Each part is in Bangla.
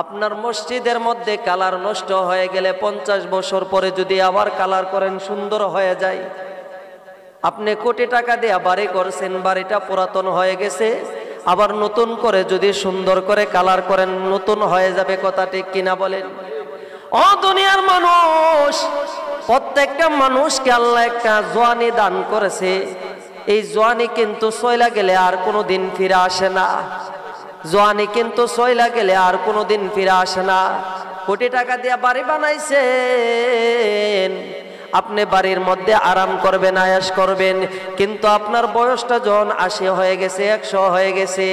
আপনার মসজিদের মধ্যে কালার নষ্ট হয়ে গেলে 50 বছর পরে যদি আবার কালার করেন সুন্দর হয়ে যায়। আপনি কোটি টাকা দিয়ে বাড়ি করছেন, বাড়িটা পুরাতন হয়ে গেছে, আবার নতুন করে যদি সুন্দর করে কালার করেন নতুন হয়ে যাবে। কথা ঠিক কিনা বলেন? ও দুনিয়ার মানুষ, প্রত্যেকটা মানুষকে আল্লাহ একটা জওয়ানি দান করেছে। এই জওয়ানি কিন্তু চইলা গেলে আর কোনোদিন ফিরে আসে না। জওয়ানি কিন্তু চইলা গেলে আর কোনোদিন ফিরে আসে না। কোটি টাকা দিয়ে বাড়ি বানাইছেন, আপনি বাড়ির মধ্যে আরাম করবেন, আয়াস করবেন, কিন্তু আপনার বয়সটা যখন 80 হয়ে গেছে, 100 হয়ে গেছে,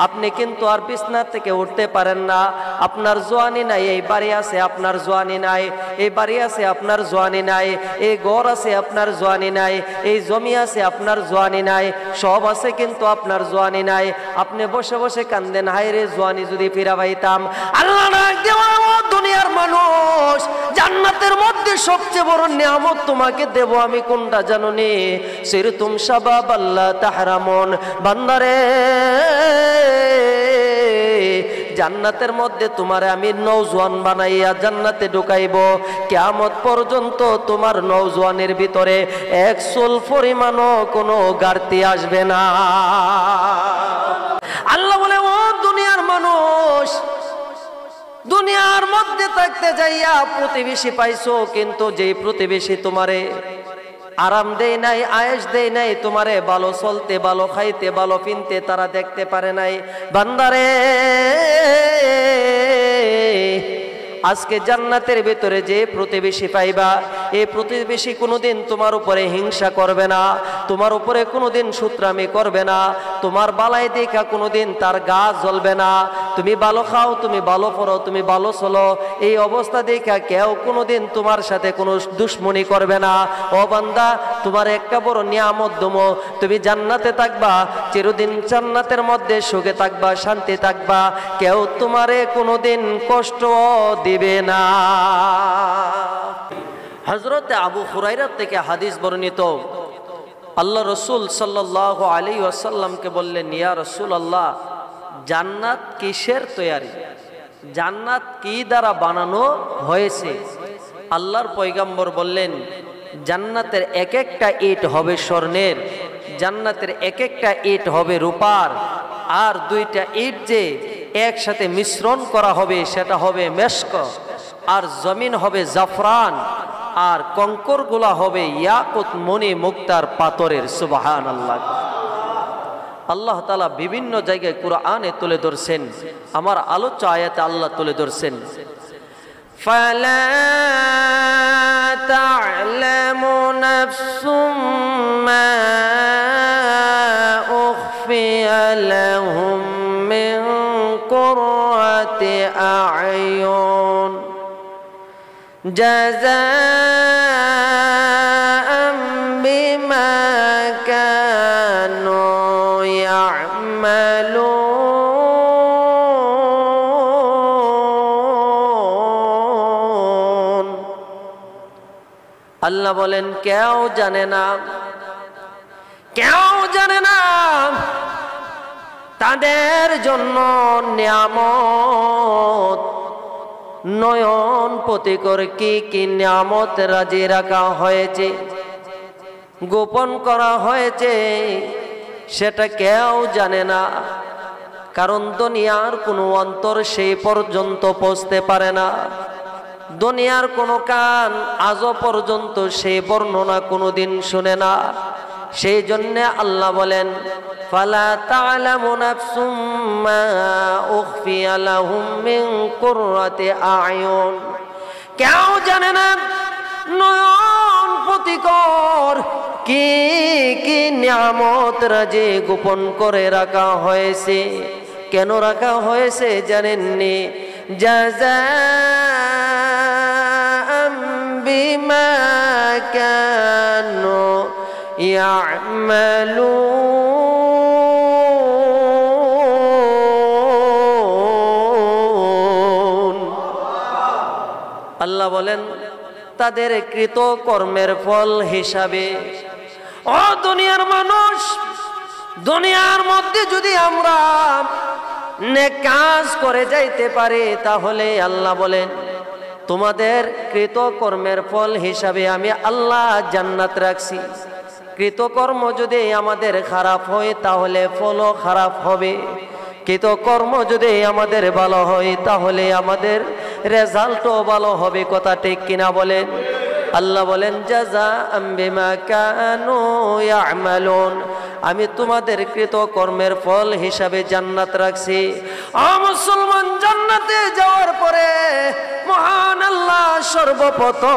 আপনি কিন্তু আর বিছনা থেকে উঠতে পারেন না। আপনার জওয়ানি নাই, এই বাড়ি আছে আপনার জওয়ানি নাই, এই বাড়ি আছে আপনার জওয়ানি নাই, এই ঘর আছে আপনার জওয়ানি নাই, এই জমি আছে আপনার জওয়ানি নাই, সব আছে কিন্তু আপনার জওয়ানি নাই। আপনি বসে বসে কান্দেন, হায় রে জওয়ানি যদি ফিরা পাইতাম। আল্লাহ ডাক দেওয়া, দুনিয়ার মানুষ, জান্নাতের মধ্যে সবচেয়ে বড় নিয়ামত তোমাকে দেব আমি, কোনটা জানো নি? সিরতুম শাবাব আল্লাহ তাহরামুন। বান্দারে, জান্নাতের মধ্যে তোমারে আমি নওজোয়ান বানাইয়া জান্নাতে ঢুকাইব। কিয়ামত পর্যন্ত তোমার নওজোয়ানের ভিতরে এক চুল পরিমাণও কোনো ঘাটতি আসবে না। আল্লাহ বলে, ও দুনিয়ার মানুষ, দুনিয়ার মধ্যে থাকতে যাইয়া প্রতিবেশী পাইছো, কিন্তু যেই প্রতিবেশী তোমারে আরাম দেয় নাই, আয়েশ দেয় নাই, তোমারে ভালো চলতে, ভালো খাইতে, ভালো পিনতে তারা দেখতে পারে নাই। বান্দারে, আজকে জান্নাতের ভিতরে যে প্রতিবেশী পাইবা, এই প্রতিবেশী কোনোদিন তোমার উপরে হিংসা করবে না, তোমার উপরে কোনোদিন সূত্রামি করবে না, তোমার বালাই দেখা কোনোদিন তার গা জ্বলবে না। তুমি ভালো খাও, তুমি ভালো পড়ো, তুমি ভালো চলো, এই অবস্থা দেখা কেউ কোনোদিন তোমার সাথে কোনো দুশ্মনী করবে না। ও বান্দা, তোমার একটা বড় নিয়ামত দমো, তুমি জান্নাতে থাকবা, চিরদিন জান্নাতের মধ্যে সুখে থাকবা, শান্তি থাকবা, কেউ তোমারে কোনোদিন কষ্ট দিবে না। হযরত আবু হুরায়রা থেকে হাদিস বর্ণিত, আল্লাহ রসুল সাল্লাল্লাহু আলাইহি ওয়াসাল্লামকে বললেন, ইয়া রাসূলুল্লাহ, জান্নাত কিসের তৈরি? জান্নাত কি দ্বারা বানানো হয়েছে? আল্লাহর পয়গম্বর বললেন, জান্নাতের এক একটা ইট হবে স্বর্ণের, জান্নাতের এক একটা ইট হবে রূপার, আর দুইটা ইট যে একসাথে মিশ্রণ করা হবে সেটা হবে মেশক, আর জমিন হবে জাফরান, আর কঙ্করগুলা হবে ইয়াকুত মণি মুক্তার পাথরের। সুবহানাল্লাহ। আল্লাহ তাআলা বিভিন্ন জায়গায় কুরআনে তুলে ধরছেন, আমার আলোচ্য আয়াতে আল্লাহ তুলে ধরছেন, ফালা তা'লামু নাফসুম মা উখফিয়া লাহুম মিন কুররাতি আ'য়ুন জাযাআম বিমা কানু ইয়া'মালুন। আল্লাহ বলেন, কেউ জানে না, কেউ জানে না তাদের জন্য নিয়ামত, নয়ন পতিকর কি কি নিয়ামত রাজি রাখা হয়েছে, গোপন করা হয়েছে, সেটা কেউ জানে না। কারণ দুনিয়ার কোনো অন্তর সেই পর্যন্ত পৌঁছতে পারে না, দুনিয়ার কোনো কান আজও পর্যন্ত সেই বর্ণনা কোনোদিন শুনে না। সেই জন্যে আল্লাহ বলেন, ফালা তা'লামু নাফসুম মা উখফিয়া লাহুম মিন কুররাতি আ'য়ুন। কেউ জানে না নয়ন পতিকর কি কি নিয়ামত রাজে গোপন করে রাখা হয়েছে। কেন রাখা হয়েছে জানেননি? জাযাআম বিমা কানু ইয়া'মালুন। আল্লাহ বলেন, তাদের কৃত কর্মের ফল হিসাবে। ও দুনিয়ার মানুষ, দুনিয়ার মধ্যে যদি আমরা নেক কাজ করে যাইতে পারে, তাহলে আল্লাহ বলেন তোমাদের কৃতকর্মের ফল হিসাবে আমি আল্লাহ জান্নাত রাখছি। কৃতকর্ম যদি আমাদের খারাপ হয় তাহলে ফলও খারাপ হবে, কৃতকর্ম যদি আমাদের ভালো হয় তাহলে আমাদের রেজাল্টও ভালো হবে। কথা ঠিক কিনা বলেন? আল্লাহ বলেন জাযাআম বিমা কানু ইয়ামালুন, আমি তোমাদের কৃতকর্মের ফল হিসাবে জান্নাত রাখছি। মুসলমান, জান্নাতে যাওয়ার পরে মহান আল্লাহ সর্বপ্রথম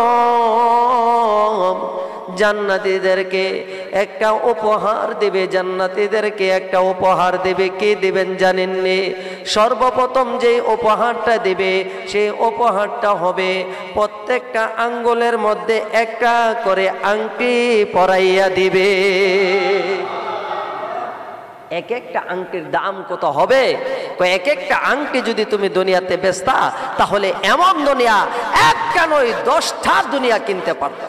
জান্নাতীদেরকে একটা উপহার দেবে, জান্নাতীদেরকে একটা উপহার দেবে। কি দিবেন জানেননি? সর্বপ্রথম যে উপহারটা দিবে সেই উপহারটা হবে প্রত্যেকটা আঙ্গুলের মধ্যে একটা করে আংটি পরাইয়া দিবে। এক একটা আংটির দাম কত হবে? এক একটা আংটি যদি তুমি দুনিয়াতে বেচতা তাহলে এমন দুনিয়া একটা নয় 10টা দুনিয়া কিনতে পারত।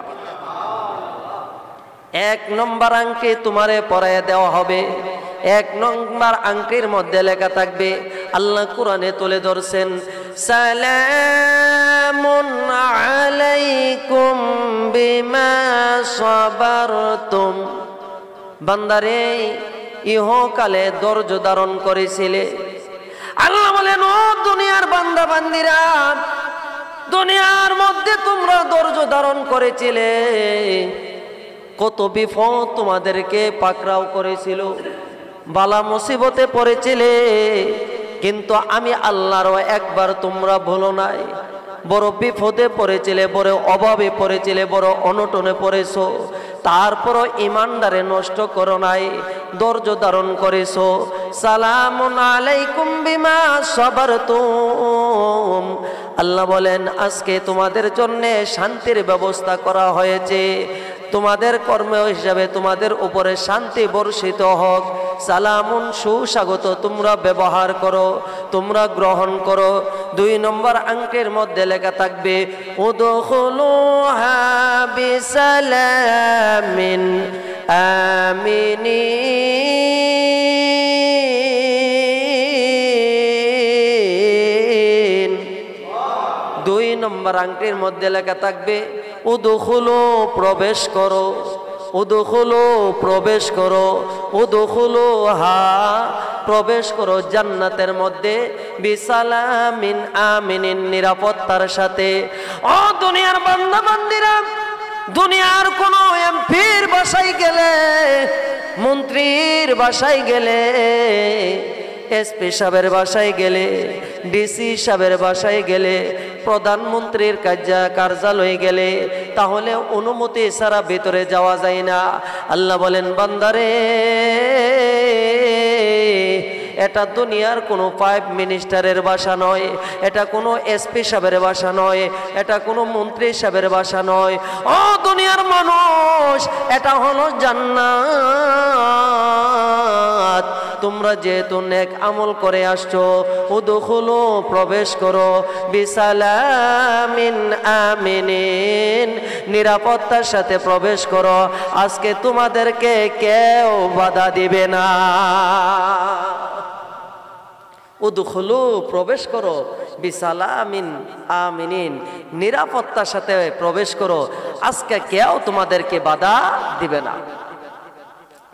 এক নম্বর আংটি তোমারে পরাইয়া দেওয়া হবে। এক নম্বর আংটির মধ্যে লেখা থাকবে, আল্লাহ কোরআনে তুলে ধরছেন, সালামুন আলাইকুম বিমা সাবারতুম। বান্দারে, ইহকালে ধৈর্য ধারণ করেছিলে। আল্লাহ বলেন, ও দুনিয়ার বান্দা বান্দিরা, দুনিয়ার মধ্যে তোমরা ধৈর্য ধারণ করেছিলে, কত বিপদ তোমাদেরকে পাকড়াও করেছিল, বালা মুসিবতে পড়েছিলে, কিন্তু আমি আল্লাহরও একবার তোমরা ভুলো নাই। বড় বিপদে পড়েছিলে, বড় অভাবে পড়েছিলে, বড় অনটনে পড়েছো, তারপরও ইমানদারে নষ্ট করো নাই, ধৈর্য ধারণ করেছো। সালামুন আলাইকুম বিমা সাবারতুম। আল্লাহ বলেন, আজকে তোমাদের জন্য শান্তির ব্যবস্থা করা হয়েছে, তোমাদের কর্ম হিসাবে তোমাদের উপরে শান্তি বর্ষিত হোক। সালামুন, সুস্বাগত, তোমরা ব্যবহার করো, তোমরা গ্রহণ করো। 2 নম্বর আংটির মধ্যে লেখা থাকবে, উদখুলুহা বিসালামিন আমিনিন। 2 নম্বর আংটির মধ্যে লেখা থাকবে, উদখুলু, প্রবেশ করো, উদখুলু, প্রবেশ করো, উদখুলু হা, প্রবেশ করো জান্নাতের মধ্যে, বিসালামিন আমিনিন, নিরাপত্তার সাথে। ও দুনিয়ার বান্দা বান্দিরা, দুনিয়ার কোন এমপির বাসায় গেলে, মন্ত্রীর বাসায় গেলে, এসপি সাহেবের বাসায় গেলে, ডিসি সাহেবের বাসায় গেলে, প্রধানমন্ত্রীর কার্যালয়ে গেলে, তাহলে অনুমতি ছাড়া ভিতরে যাওয়া যায় না। আল্লাহ বলেন, বান্দারে, এটা দুনিয়ার কোনো 5 মিনিস্টারের বাসা নয়, এটা কোনো এসপি সাহেবের বাসা নয়, এটা কোনো মন্ত্রী সাহেবের বাসা নয়। ও দুনিয়ার মানুষ, এটা হলো জান্নাত। তোমরা যেহেতু নেক আমল করে আসছো, উদখুলু, প্রবেশ করো, বিসালামিন আমিনিন, নিরাপত্তার সাথে প্রবেশ করো। আজকে তোমাদেরকে কেউ বাধা দিবে না। উদখুলু, প্রবেশ করো, বিসালামিন আমিনিন, নিরাপত্তার সাথে প্রবেশ করো। আজকে কেউ তোমাদেরকে বাধা দিবে না।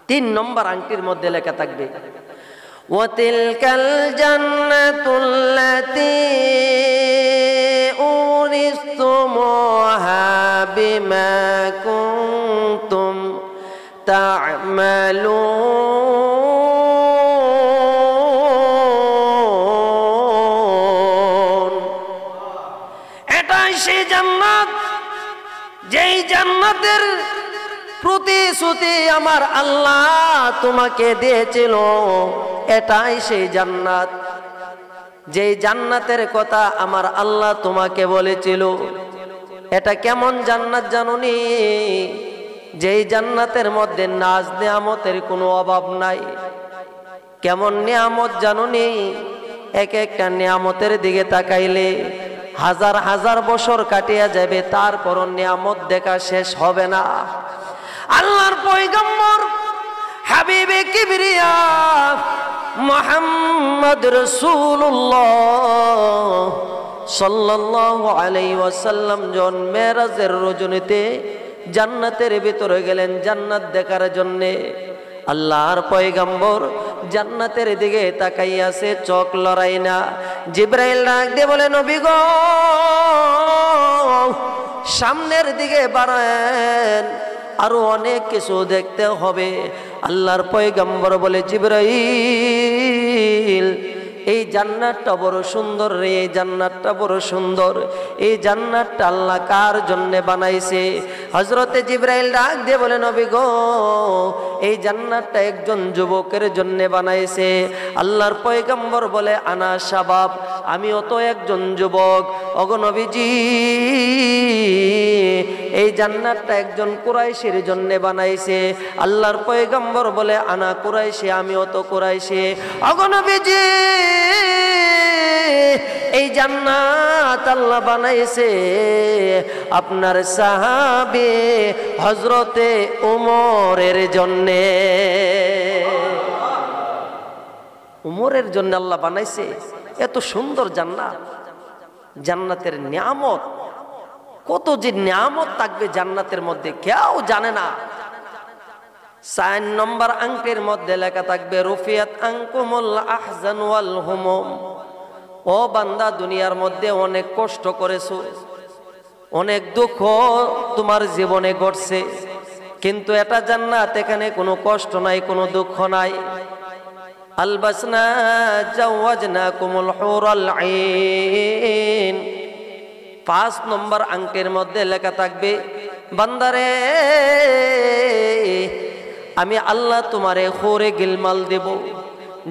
3 নম্বর আংটির মধ্যে লেখা থাকবে, ওয়াতিলকাল জান্নাতুল্লাতী উরিসতুমুহা বিমা কুনতুম তা'মালুন। এটাই সেই জান্নাত, যেই জান্নাতের প্রতিশ্রুতি আমার আল্লাহ তোমাকে দিয়েছিল। এটাই সেই জান্নাত, যেই জান্নাতের কথা আমার আল্লাহ তোমাকে বলেছিল। এটা কেমন জান্নাত জানোনি? যেই জান্নাতের মধ্যে নাজ নিয়ামতের কোনো অভাব নাই। কেমন নিয়ামত জানোনি? এক একটা নিয়ামতের দিকে তাকাইলে হাজার হাজার বছর কাটিয়া যাবে, তারপরও নিয়ামত দেখা শেষ হবে না। আল্লাহর পয়গম্বর হাবিবে কিবরিয়া মুহাম্মদ রাসূলুল্লাহ সাল্লাল্লাহু আলাইহি ওয়াসাল্লাম জন মেরাজের রজনীতে জান্নাতের ভিতরে গেলেন জান্নাত দেখার জন্য। আল্লাহর পয়গম্বর জান্নাতের দিকে তাকাইয়াছে, চোখ লড়াই না। জিবরাইল ডাক দিয়ে বলে, নবী গো সামনের দিকে বাড়ান, আরো অনেক কিছু দেখতে হবে। আল্লাহর পয়গম্বর বলে, জিবরাইল এই জান্নাতটা বড় সুন্দর রে, এই জান্নাতটা বড় সুন্দর। এই জান্নাতটা আল্লাহ কার জন্য বানাইছে? হযরতে জিবরাইল ডাক দিয়ে বলে, নবী গো এই জান্নাতটা একজন যুবকের জন্য বানাইছে। আল্লাহর পয়গম্বর বলে, আনা শাবাব, আমিও তো একজন যুবক। ওগো নবীজি এই জান্নাতটা একজন কুরাইশের জন্য বানাইছে। আল্লাহর পয়গম্বর বলে, আনা কুরাইশি, আমিও তো কুরাইশি। ওগো নবীজি এই জান্নাত আল্লাহ বানাইছে আপনার সাহাবী হযরতে ওমরের জন্য। ওমরের জন্য আল্লাহ বানাইছে। এত সুন্দর জান্নাত, জান্নাতের নিয়ামত, কত যে নিয়ামত থাকবে জান্নাতের মধ্যে কেউ জানে না। 4 নম্বর অঙ্কের মধ্যে লেখা থাকবে, রুফিয়াত আনকুমুল আহজান ওয়াল হুমুম। ও বান্দা, দুনিয়ার মধ্যে অনেক কষ্ট করেছো, অনেক দুঃখ তোমার জীবনে ঘটছে, কিন্তু এটা জান্নাত, এখানে কোনো কষ্ট নাই, কোনো দুঃখ নাই। আলবাসনা জাওয়াজনাকুমুল হুরাল আইন। 5 নম্বর অঙ্কের মধ্যে লেখা থাকবে, বান্দারে আমি আল্লাহ তোমারে হুরে গিলমাল দেব।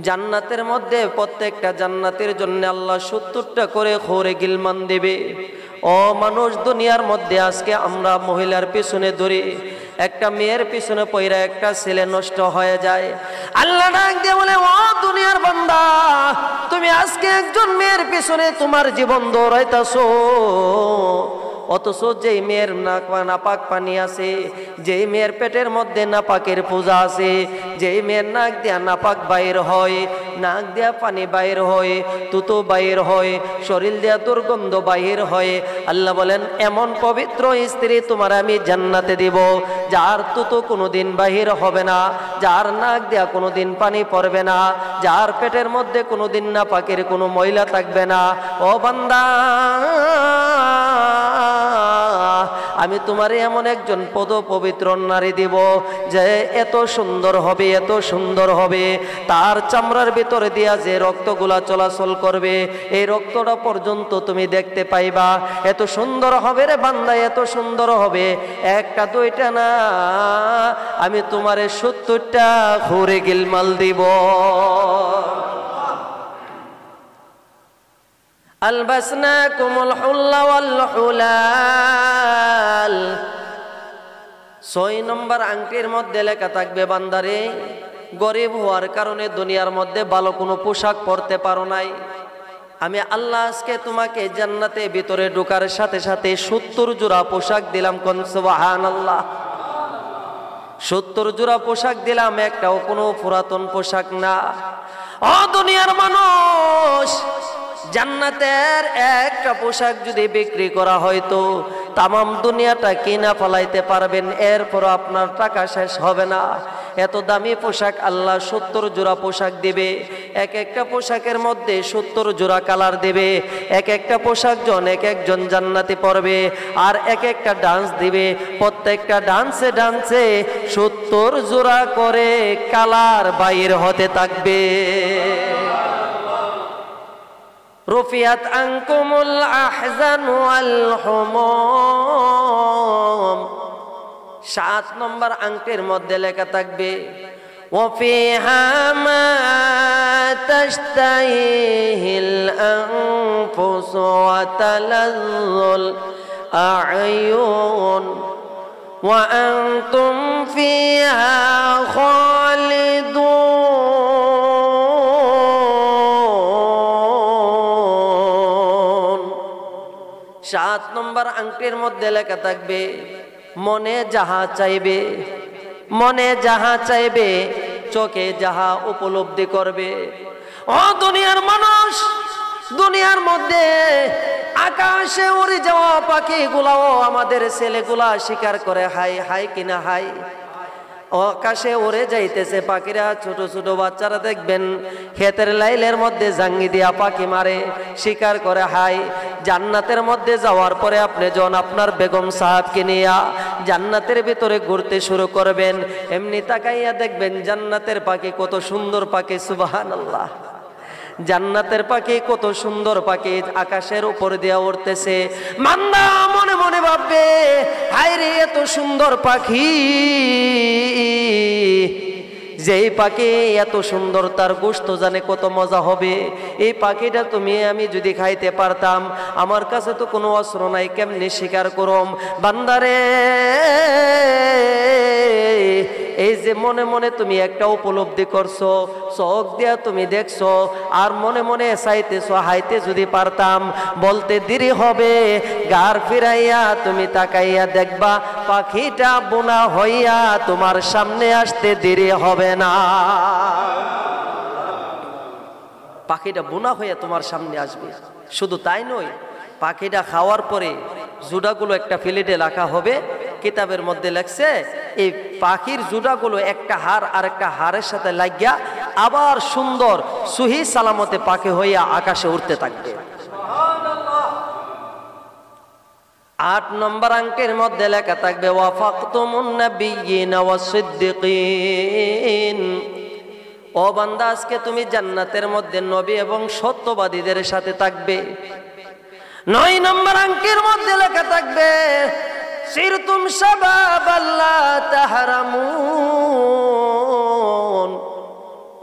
জান্নাতের মধ্যে প্রত্যেকটা জান্নাতের জন্য আল্লাহ 70টা করে হুরে গিলমান দেবে। ও মানুষ, দুনিয়ার মধ্যে আজকে আমরা মহিলার পিছনে ধরে, একটা মেয়ের পিছনে পয়রা একটা ছেলে নষ্ট হয়ে যায়। আল্লাহ ডাক দিয়ে বলে, ও দুনিয়ার বান্দা, তুমি আজকে একজন মেয়ের পিছনে তোমার জীবন দৌড়াইতাছো, অথচ যেই মেয়ের নাপাক পানি আছে, যেই মেয়ের পেটের মধ্যে নাপাকের পূজা আছে, যেই মেয়ের নাক দিয়া নাপাক বাইর হয়, নাক দিয়া পানি বাইর হয়, তুতো বাইর হয়, শরীর দিয়া দুর্গন্ধ বাইর হয়, আল্লাহ বলেন এমন পবিত্র স্ত্রী তোমার আমি জান্নাতে দিব, যার তুতো কোনোদিন বাহির হবে না, যার নাক দিয়া কোনোদিন পানি পড়বে না, যার পেটের মধ্যে কোনোদিন নাপাকের কোনো ময়লা থাকবে না। ও বান্দা, আমি তোমারে এমন একজন পবিত্র নারী দিব যে এত সুন্দর হবে, এত সুন্দর হবে, তার চামড়ার ভিতরে দিয়া যে রক্তগুলা চলাচল করবে, এই রক্তটা পর্যন্ত তুমি দেখতে পাইবা। এত সুন্দর হবে রে বান্দা, এত সুন্দর হবে, একটা দুইটা না, আমি তোমারে 70টা হুরে গিলমাল দিব। আলবাসনাকুমুল হুল্লা ওয়াল হুলাল। 6 নম্বর আংটির মধ্যে লেখা থাকবে, বান্দারে গরিব হওয়ার কারণে দুনিয়ার মধ্যে ভালো কোনো পোশাক পরতে পারো নাই, আমি আল্লাহ আজকে তোমাকে জান্নাতে ভিতরে ঢোকার সাথে সাথে 70 জোড়া পোশাক দিলাম। কোন সুবহানাল্লাহ। 70 জোড়া পোশাক দিলাম, একটাও কোনো পুরাতন পোশাক না। ও দুনিয়ার মানুষ, জান্নাতের একটা পোশাক যদি বিক্রি করা হয়তো তামাম দুনিয়াটা কিনা ফলাইতে পারবেন, এরপর আপনার টাকা শেষ হবে না। এত দামি পোশাক আল্লাহ 70 জোড়া পোশাক দিবে। এক একটা পোশাকের মধ্যে 70 জোড়া কালার দেবে। এক একটা পোশাক এক একজন জান্নাতি পরবে, আর এক একটা ডান্স দিবে। প্রত্যেকটা ডান্সে ডান্সে 70 জোড়া করে কালার বাইর হতে থাকবে। রুফিয়াত আনকুমুল আহজান ওয়াল হুমুম। 7 নম্বর অঙ্কের মধ্যে লেখা থাকবে, ওয়াফিহা মা তাশতাহিল আনফুস ওয়া তালাজ্জুল আ'য়ুন ওয়া আনতুম ফিহা খালিদুন। 7 নম্বর অঙ্কের মধ্যে লেখা থাকবে, মনে যাহা চাইবে, মনে যাহা চাইবে চোখে যাহা উপলব্ধি করবে। ও দুনিয়ার মানুষ, দুনিয়ার মধ্যে আকাশে উড়ে যাওয়া পাখিগুলাও আমাদের ছেলেগুলা শিকার করে, হাই হাই কিনা হাই। আকাশে উড়ে যাইতেছে পাখিরা, ছোট ছোট বাচ্চারা দেখবেন ক্ষেতের লাইলের মধ্যে জাঙ্গি দিয়া পাখি মারে, শিকার করে, হাই। জান্নাতের মধ্যে যাওয়ার পরে আপনি যখন আপনার বেগম সাহেবকে নিয়ে জান্নাতের ভিতরে ঘুরতে শুরু করবেন, এমনি তাকাইয়া দেখবেন জান্নাতের পাখি কত সুন্দর পাখি, সুবহানাল্লাহ। জান্নাতের পাখি কত সুন্দর পাখি আকাশের উপর দিয়ে উড়তেছে। বান্দা মনে মনে ভাববে, হায় রে এত সুন্দর পাখি, যেই পাখি এত সুন্দর তার গোশত জানে কত মজা হবে। এই পাখিটা তুমি আমি যদি খাইতে পারতাম, আমার কাছে তো কোনো অস্ত্র নাই, কেমনে শিকার করম। বান্দারে, এই যে মনে মনে তুমি একটা উপলব্ধি করছো, চোখ দিয়া তুমি দেখছো, আর মনে মনে চাইতেছো হাইতে যদি পারতাম, বলতে দেরি হবে। গার ফিরাইয়া তুমি তাকাইয়া দেখবা পাখিটা বোনা হইয়া তোমার সামনে আসতে দেরি হবে না। পাখিটা বোনা হইয়া তোমার সামনে আসবে। শুধু তাই নয়, পাখিটা খাওয়ার পরে জুডাগুলো একটা প্লেটে রাখা হবে। কিতাবের মধ্যে লেখছে এই পাখির জুডাগুলো একটা হাড় আর একটা হাড়ের সাথে লাগিয়া আবার সুন্দর সহি সালামতে পাখি হইয়া আকাশে উঠতে থাকবে। 8 নম্বর অঙ্কের মধ্যে লেখা থাকবে ওয়াফাকতুমুন নাবিয়্যিনা ওয়াস-সিদ্দিকিন। ও বান্দা, আজকে তুমি জান্নাতের মধ্যে নবী এবং সত্যবাদীদের সাথে থাকবে। 9 নম্বর অঙ্কের মধ্যে লেখা থাকবে সিরতুম শাবাবাল্লা তাহরামুন।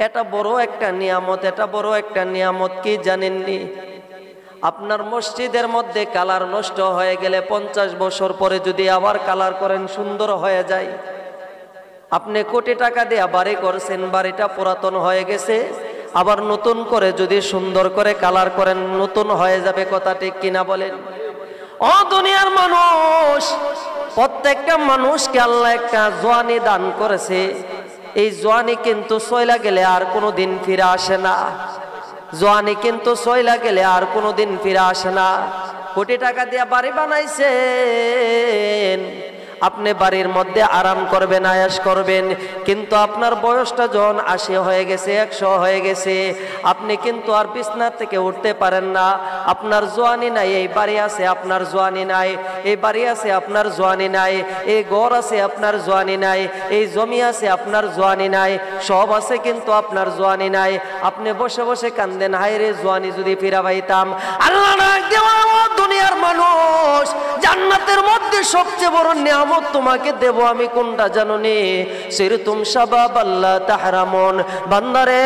এটা বড় একটা নিয়ামত, এটা বড় একটা নিয়ামত কি জানেননি? আপনার মসজিদের মধ্যে কালার নষ্ট হয়ে গেলে 50 বছর পরে যদি আবার কালার করেন সুন্দর হয়ে যায়। আপনি কোটি টাকা দিয়ে বাড়ি করছেন, বাড়িটা পুরাতন হয়ে গেছে, আবার নতুন করে যদি সুন্দর করে কালার করেন নতুন হয়ে যাবে। কথা ঠিক কিনা বলেন? ও দুনিয়ার মানুষ, প্রত্যেকটা মানুষকে আল্লাহ একটা জওয়ানি দান করেছে। এই জওয়ানি কিন্তু চইলা গেলে আর কোনোদিন ফিরে আসে না। জওয়ানি কিন্তু চইলা গেলে আর কোনোদিন ফিরে আসে না। কোটি টাকা দিয়ে বাড়ি বানাইছেন, আপনি বাড়ির মধ্যে আরাম করবেন, আয়াস করবেন, কিন্তু আপনার বয়সটা যখন 80 হয়ে গেছে, 100 হয়ে গেছে, আপনি কিন্তু আর বিছনা থেকে উঠতে পারেন না। আপনার জওয়ানি নাই, এই বাড়ি আছে আপনার জওয়ানি নাই, এই বাড়ি আছে আপনার জওয়ানি নাই, এই ঘর আছে আপনার জওয়ানি নাই, এই জমি আছে আপনার জওয়ানি নাই, সব আছে কিন্তু আপনার জওয়ানি নাই। আপনি বসে বসে কান্দেন, হায় রে জওয়ানি যদি ফিরা পাইতাম। আল্লাহ ডাক দেওয়া, দুনিয়ার মানুষ, জান্নাতের মধ্যে সবচেয়ে বড় নিয়ামত তোমাকে দেব আমি, কোনটা জানো নি? সিরতুম শাবাবাল্লা তাহরামুন। বান্দারে,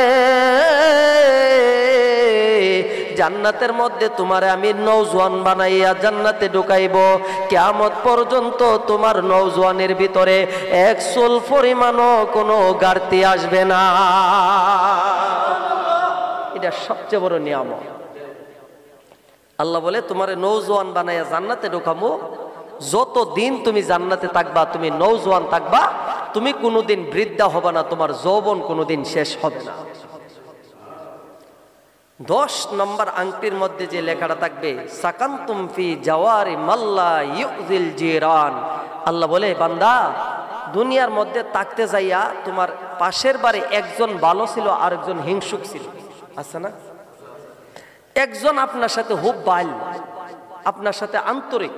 জান্নাতের মধ্যে তোমারে আমি নওজোয়ান বানাইয়া জান্নাতে ঢুকাইব। কিয়ামত পর্যন্ত তোমার নওজোয়ানের ভিতরে এক চুল পরিমাণও কোনো ঘাটতি আসবে না। এটা সবচেয়ে বড় নিয়ামত। আল্লাহ বলে তোমারে নওজোয়ান বানাইয়া জান্নাতে ঢুকাবো। যত দিন তুমি জান্নাতে থাকবা তুমি নওজোয়ান থাকবা, তুমি কোনোদিন বৃদ্ধা হবে না, তোমার যৌবন কোনোদিন শেষ হবে না। 10 নম্বর আংটির মধ্যে যে লেখাটা থাকবে সাকান্তুম ফি জাওয়ারি মাল্লা ইউযিল জিরান। আল্লাহ বলে বান্দা, দুনিয়ার মধ্যে থাকতে যাইয়া তোমার পাশের বাড়ি একজন ভালো ছিল আর একজন হিংসুক ছিল, আছে না? একজন আপনার সাথে খুব ভালো, আপনার সাথে আন্তরিক,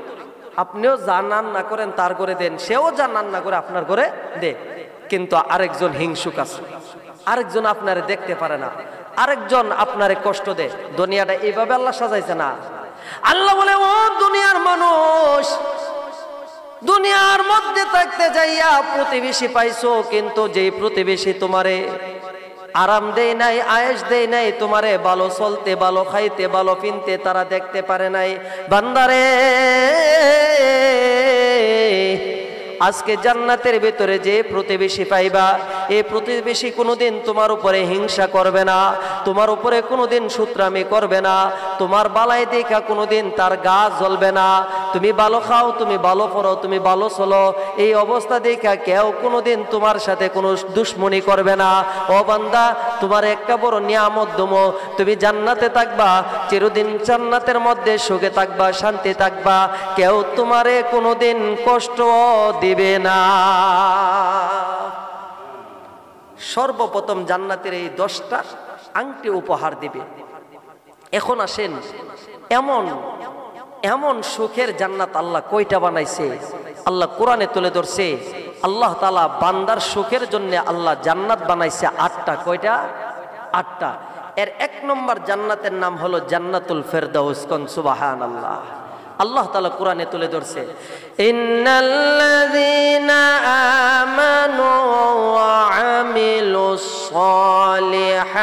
আপনিও জানান না করেন তার ঘরে দেন, সেও জানান না করে আপনার ঘরে দে, কিন্তু আরেকজন হিংসুক আছে, আরেকজন আপনারে দেখতে পারে না, আরেকজন আপনারে কষ্ট দেয়। দুনিয়াটা এইভাবে আল্লাহ সাজাইছে না। আল্লাহ বলে ও দুনিয়ার মানুষ, দুনিয়ার মধ্যে থাকতে যাইয়া প্রতিবেশী পাইছো, কিন্তু যেই প্রতিবেশী তোমারে আরাম দেয় নাই, আয়েশ দেয় নাই, তোমারে ভালো চলতে, ভালো খাইতে, ভালো পিনতে তারা দেখতে পারে নাই। বান্দারে, আজকে জান্নাতের ভিতরে যে প্রতিবেশী পাইবা, এই প্রতিবেশী কোনোদিন তোমার উপরে হিংসা করবে না, তোমার উপরে কোনোদিন সূত্রামি করবে না, তোমার বালাই দেখা কোনোদিন তার গা জ্বলবে না। তুমি ভালো খাও, তুমি ভালো পড়ো, তুমি ভালো চলো, এই অবস্থা দেখা কেউ কোনোদিন তোমার সাথে কোনো দুশ্মনী করবে না। ও বান্দা, তোমার একটা বড় নিয়ামত দমো, তুমি জান্নাতে থাকবা, চিরদিন জান্নাতের মধ্যে সুখে থাকবা, শান্তি থাকবা, কেউ তোমারে কোনোদিন কষ্ট দিবে না। সর্বপ্রথম জান্নাতের এই 10টা আংটি উপহার দিবে। এখন আসেন, এমন এমন সুখের জান্নাত আল্লাহ কয়টা বানাইছে? আল্লাহ কোরআনে তুলে ধরছে, আল্লাহ তাআলা বান্দার সুখের জন্য আল্লাহ জান্নাত বানাইছে 8টা। কয়টা? 8টা। এর 1 নম্বর জান্নাতের নাম হলো জান্নাতুল ফেরদাউস। কোন সুবহানাল্লাহ। আল্লাহ তাআলা কোরআনে তুলে ধরছে, ইন্নাল্লাযীনা আমানু ওয়া আমিলুস সালিহাত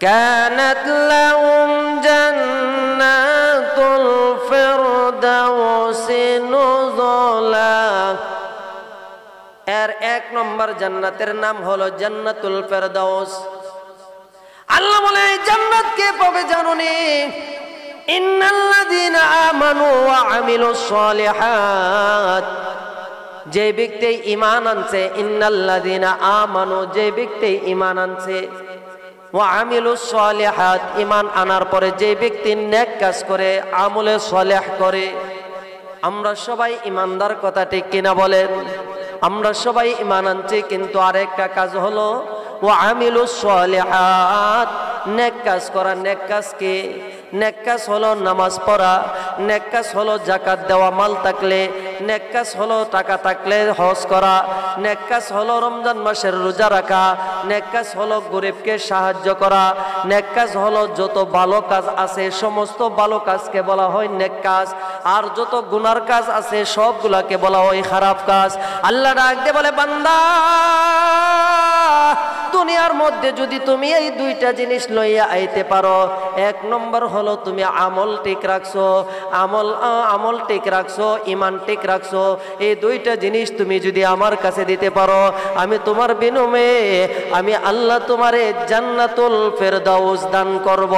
কানাত লাহুম জান্নাতুল ফিরদাউসি নুজুলা। এর 1 নম্বর জান্নাতের নাম হলো জান্নাতুল ফেরদাউস। আল্লাহ বলে জান্নাত কে পাবে জানোনি? ইন্নাল্লাযীনা আমানু ওয়া আমিলুস সালিহাত, যে ব্যক্তি ঈমান আনছে, ইন্নাল্লাযীনা আমানু, যে ব্যক্তি ঈমান আনছে, ওয়া আমিলুস সালিহাত, ঈমান আনার পরে যে ব্যক্তি নেক কাজ করে, আমলে সালেহ করে। আমরা সবাই ঈমানদার, কথা ঠিক কিনা বলেন? আমরা সবাই ঈমান আনছি, কিন্তু আরেকটা কাজ হলো ওয়া আমিলুস সালিহাত, নেক কাজ করা। নেক কাজ কি? নেক কাজ হলো নামাজ পড়া, নেক কাজ হলো যাকাত দেওয়া মাল থাকলে, নেক কাজ হলো টাকা থাকলে হজ করা, নেক কাজ হলো রমজান মাসের রোজা রাখা, নেক কাজ হলো গরিবকে সাহায্য করা, নেক কাজ হলো যত ভালো কাজ আছে সমস্ত ভালো কাজকে বলা হয় নেক কাজ, আর যত গুনার কাজ আছে সবগুলাকে বলা হয় খারাপ কাজ। আল্লাহ ডাক দিয়ে বলে, বান্দা, দুনিয়ার মধ্যে যদি তুমি এই 2টা জিনিস লইয়া আইতে পারো, 1 নম্বর হলো তুমি আমল ঠিক রাখছো, আমল ঠিক রাখছো, ঈমান ঠিক রাখছো, এই 2টা জিনিস তুমি যদি আমার কাছে দিতে পারো, আমি তোমার বিনিময়ে আমি আল্লাহ তোমারে জান্নাতুল ফেরদাউস দান করব।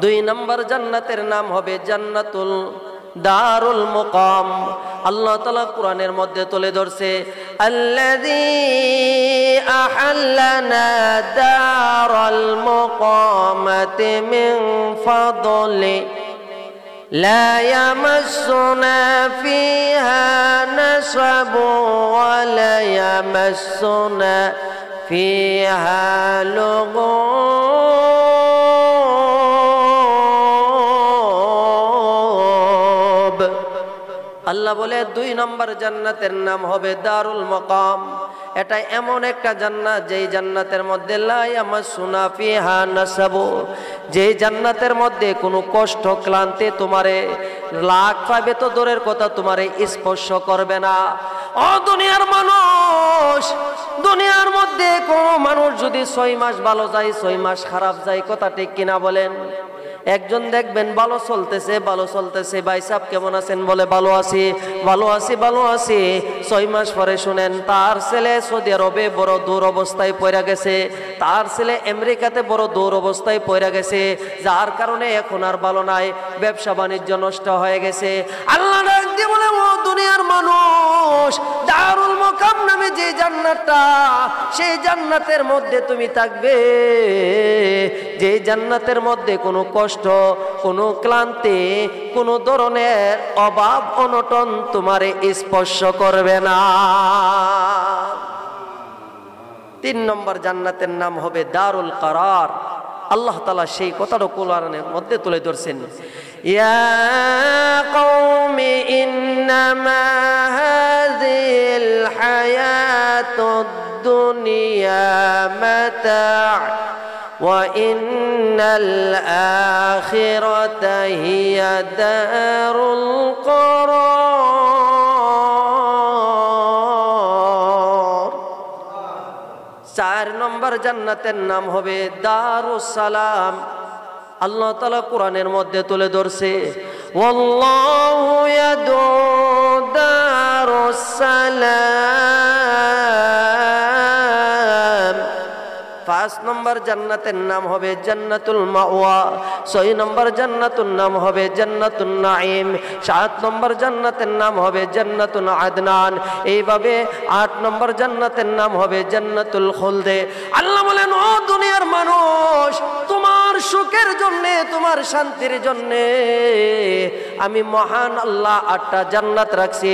2 নম্বর জান্নাতের নাম হবে জান্নাতুল দারুল মুকাম। আল্লাহ তাআলা কোরআনের মধ্যে তুলে ধরছে, আল্লাযী আহাল্লানা দারাল মুকামাতি মিন ফাদলি লা ইয়ামাসসুনা ফিহা নাসাবু ওয়া লা ইয়ামাসসুনা ফিহা লুগুব। আল্লাহ বলে 2 নম্বর জান্নাতের নাম হবে দারুল মাকাম। এটা এমন একটা জান্নাত যেই জান্নাতের মধ্যে লা ইয়ামাসসুনা ফিহা নাসাবু, যেই জান্নাতের মধ্যে কোনো কষ্ট ক্লান্তি তোমারে লাগ পাবে তো দূরের কথা তোমারে স্পর্শ করবে না। ও দুনিয়ার মানুষ, দুনিয়ার মধ্যে কোনো মানুষ যদি 6 মাস ভালো যায় 6 মাস খারাপ যায়, কথা ঠিক কিনা বলেন? একজন দেখবেন ভালো চলতেছে, ভাই সাহেব কেমন আছেন? বলে ভালো আছি। 6 মাস পরে শুনেন তার ছেলে সৌদি আরবে বড় দূর অবস্থায় পড়ে গেছে, তার ছেলে আমেরিকাতে বড় দূর অবস্থায় পড়ে গেছে, যার কারণে এখন আর ভালো নাই, ব্যবসা বাণিজ্য নষ্ট হয়ে গেছে। আল্লাহ ডাক দিয়ে বলে, ও দুনিয়ার মানুষ, দারুল মুকাম নামে যে জান্নাতটা, সেই জান্নাতের মধ্যে তুমি থাকবে, যে জান্নাতের মধ্যে কোনো কষ্ট, কোনো ক্লান্তি, কোনো ধরনের অভাব অনটন তোমারে স্পর্শ করবে না। 3 নম্বর জান্নাতের নাম হবে দারুল কারার। আল্লাহ তাআলা সেই কথাটা কোরআনের মধ্যে তুলে ধরছেন, ইয়া কওমি ইন্নামা হাযিল হায়াতুদ দুনিয়া মাতা' وَإِنَّ الْآخِرَةَ هِيَ دَارُ الْقَرَارِ। 4 নম্বর জান্নাতের নাম হবে দারুস সালাম। আল্লাহ তাআলা কোরআনের মধ্যে তুলে ধরছে, ওয়াল্লাহু ইয়াদউ দারুস সালাম। 5 নম্বর জান্নাতের নাম হবে জান্নাতুল মাওয়া। 6 নম্বর জান্নাতুর নাম হবে জান্নাতুন নাঈম। 7 নম্বর জান্নাতের নাম হবে জান্নাতুল আদনান। এইভাবে 8 নম্বর জান্নাতের নাম হবে জান্নাতুল খুলদে। আল্লাহ বলেন, ও দুনিয়ার মানুষ, তোমার সুখের জন্য, তোমার শান্তির জন্য আমি মহান আল্লাহ 8টা জান্নাত রাখছি।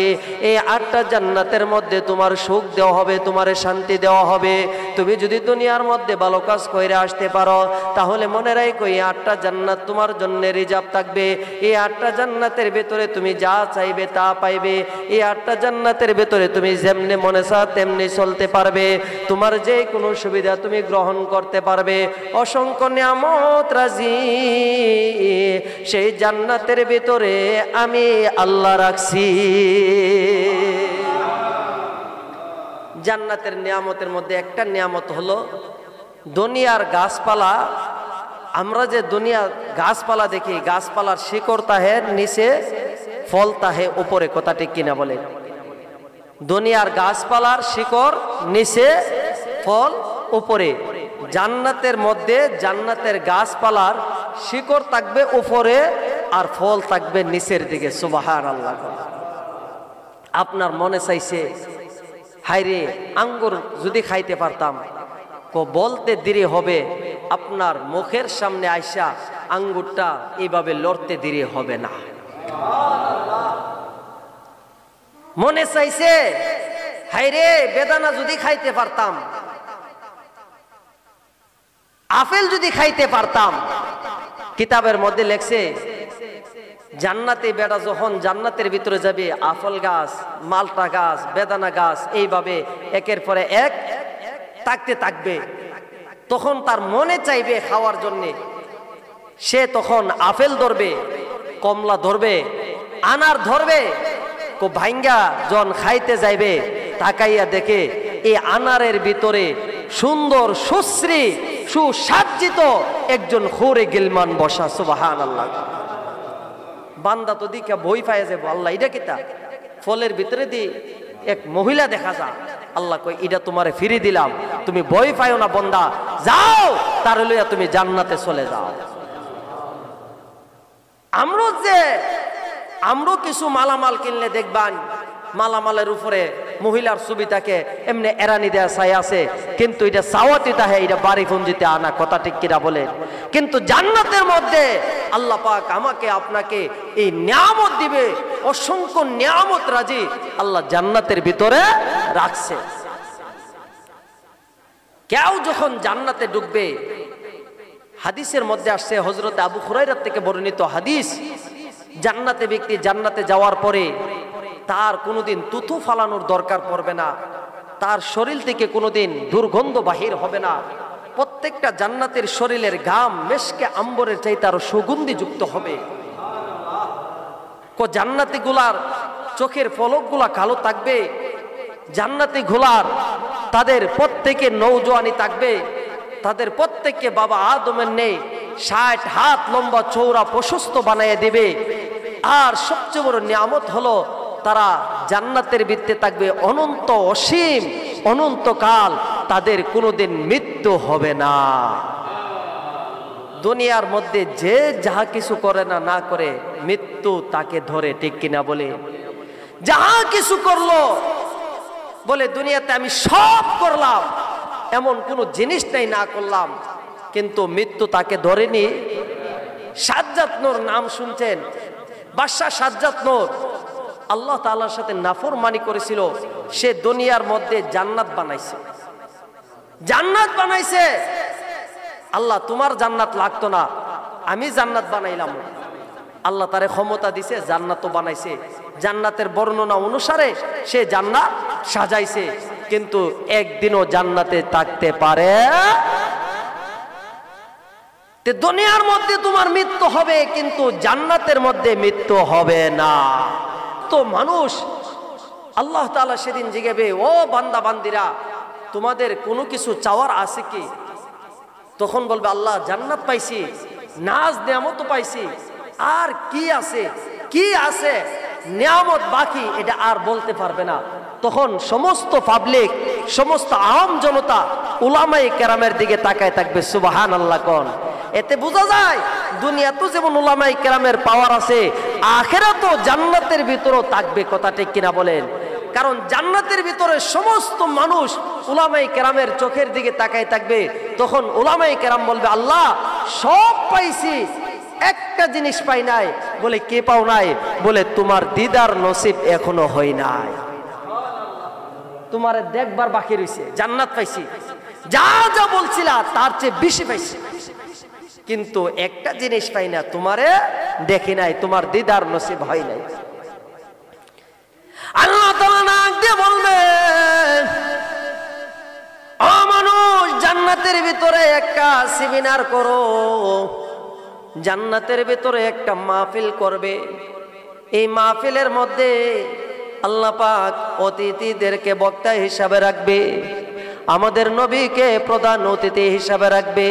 এই 8টা জান্নাতের মধ্যে তোমার সুখ দেওয়া হবে, তোমার শান্তি দেওয়া হবে। তুমি যদি দুনিয়ার মধ্যে ভালো কাজ করে আসতে পারো, তাহলে মনে রাখো এই 8টা জান্নাত তোমার জন্য রিজার্ভ থাকবে। এই 8টা জান্নাতের ভেতরে তুমি যা চাইবে তা পাইবে। এই 8টা জান্নাতের ভেতরে তুমি যেমনি মনে চাও তেমনি চলতে পারবে। তোমার যে কোনো সুবিধা তুমি গ্রহণ করতে পারবে। অসংখ্য নিয়ামত রাজি সেই জান্নাতের ভেতরে আমি আল্লাহ রাখছি। জান্নাতের নিয়ামতের মধ্যে একটা নিয়ামত হলো দুনিয়ার গাছপালা। আমরা যে দুনিয়ার গাছপালা দেখি, গাছপালার শিকড় তাহে নিচে, ফল তাহে উপরে। কথা ঠিক কিনা বলে? দুনিয়ার গাছপালার শিকড় নিচে, ফল উপরে। জান্নাতের মধ্যে জান্নাতের গাছপালার শিকড় থাকবে উপরে আর ফল থাকবে নিচের দিকে। সুবহানাল্লাহ। আপনার মনে চাইছে, হায়রে আঙ্গুর যদি খাইতে পারতাম, বলতে দেরি হবে, আপনার মুখের সামনে আইসা আঙ্গুরটা এইভাবে লড়তে দেরি হবে না। মনে চাইছে, হায়রে বেদানা যদি খাইতে পারতাম, আপেল যদি খাইতে পারতাম। কিতাবের মধ্যে লেখছে, জান্নাতে বেটা যখন জান্নাতের ভিতরে যাবে, আপেল গাছ, মালটা গাছ, বেদানা গাছ এইভাবে একের পরে এক থাকতে থাকবে। তখন তার মনে চাইবে খাওয়ার জন্য। সে তখন আপেল ধরবে, কমলা ধরবে, আনার ধরবে। ভাঙ্গা জন খাইতে যাইবে, তাকাইয়া দেখে এই আনারের ভিতরে সুন্দর সুশ্রী সুসাজ্জিত একজন খুরে গিলমান বসা। সুবহানাল্লাহ। বান্দা তো দিকে বই পায় যাবো, আল্লাহ এটা কিতা? ফলের ভিতরে দি এক মহিলা দেখা যায়। আল্লাহ কই, এটা তোমারে ফিরে দিলাম, তুমি বই পাইও না বন্দা, যাও তার লইয়া তুমি জান্নাতে চলে যাও। আমরাও কিছু মালামাল কিনলে দেখবান, মালামালের উপরে মহিলার ছবিটাকে এমনি এরানি দেয়া ছাই আছে, কিন্তু এটা সাওয়াতি তাহে, এটা বাড়ি পুঞ্জিতে আনা। কথা ঠিক কিনা বলে? কিন্তু জান্নাতের মধ্যে আল্লাহ পাক আমাকে আপনাকে এই নিয়ামত দিবে, অসংখ্য নিয়ামত রাজি আল্লাহ জান্নাতের ভিতরে রাখছে। কেউ যখন জান্নাতে ঢুকবে, হাদিসের মধ্যে আসছে, হযরত আবু হুরায়রা থেকে বর্ণিত হাদিস, জান্নাতে ব্যক্তি জান্নাতে যাওয়ার পরে তার কোনোদিন তুথু ফালানোর দরকার পড়বে না, তার শরীর থেকে কোনোদিন দুর্গন্ধ বাহির হবে না। প্রত্যেকটা জান্নাতের শরীরের ঘাম মেশকে আম্বরের চাইতে আরো সুগন্ধি যুক্ত হবে। জান্নাতি গুলার চোখের পলকগুলা কালো থাকবে। জান্নাতি গুলার তাদের প্রত্যেকে নৌজওয়ানি থাকবে। তাদের প্রত্যেককে বাবা আদমের নেই 60 হাত লম্বা চৌড়া প্রশস্ত বানাইয়া দিবে। আর সবচেয়ে বড় নিয়ামত হলো তারা জান্নাতের ভিতরে থাকবে অনন্ত, অসীম, অনন্তকাল। তাদের কোনোদিন মৃত্যু হবে না। দুনিয়ার মধ্যে যে যাহা কিছু করে না না করে, মৃত্যু তাকে ধরে। ঠিক কিনা বলে? যাহা কিছু করলো বলে দুনিয়াতে আমি সব করলাম, এমন কোনো জিনিস নাই না করলাম, কিন্তু মৃত্যু তাকে ধরেনি। সাজ্জাদ নূর নাম শুনছেন? বাদশা সাজ্জাদ নূর আল্লাহ তাআলার সাথে নাফরমানি করেছিল। সে দুনিয়ার মধ্যে জান্নাত বানাইছে, জান্নাত বানাইছে। আল্লাহ তোমার জান্নাত লাগতো না, আমি জান্নাত বানাইলাম। আল্লাহ তারে ক্ষমতা দিছে, জান্নাতও বানাইছে। জান্নাতের বর্ণনা অনুসারে সে জান্নাত সাজাইছে, কিন্তু একদিনও জান্নাতে থাকতে পারে। দুনিয়ার মধ্যে তোমার মৃত্যু হবে, কিন্তু জান্নাতের মধ্যে মৃত্যু হবে না। তো মানুষ আল্লাহ তাআলা সেদিন জিজ্ঞাসা, ও বান্দা বান্দিরা, তোমাদের কোনো কিছু চাওয়ার আছে কি? তখন বলবে, আল্লাহ জান্নাত পাইছি, নাজ নিয়ামত পাইছি, আর কি আছে, কি আছে নিয়ামত বাকি এটা আর বলতে পারবে না। তখন সমস্ত পাবলিক, সমস্ত আম জনতা উলামায়ে কেরামের দিকে তাকায় থাকবে। সুবহানাল্লাহ কোন। এতে বোঝা যায় দুনিয়াতেও যেমন উলামায়ে কেরামের পাওয়ার আছে, আখিরাতেও জান্নাতের ভিতরেও থাকবে। কথা ঠিক কিনা বলেন? কারণ জান্নাতের ভিতরে সমস্ত মানুষ উলামায়ে কেরামের চোখের দিকে তাকায় থাকবে। তখন উলামায়ে কেরাম বলবে, আল্লাহ সব পাইছি, একটা জিনিস পাই নাই। বলে কে পাও নাই? বলে তোমার দিদার নসিব এখনো হয় নাই, তোমারে দেখবার বাকি রয়েছে। জান্নাত পাইছি, যা যা বলছিলা তার চেয়ে বেশি পাইছি, কিন্তু একটা জিনিস পাই না, তোমারে দেখি নাই, তোমার দিদার নসিব হয় নাই। আল্লাহ তাআলা নাক দিয়ে বলবে, ও মানুষ, জান্নাতের ভিতরে একটা সেমিনার করো, জান্নাতের ভিতরে একটা মাহফিল করবে। এই মাহফিলের মধ্যে আল্লাহ পাক অতিথিদেরকে বক্তা হিসাবে রাখবে, আমাদের নবীকে প্রধান অতিথি হিসাবে রাখবে।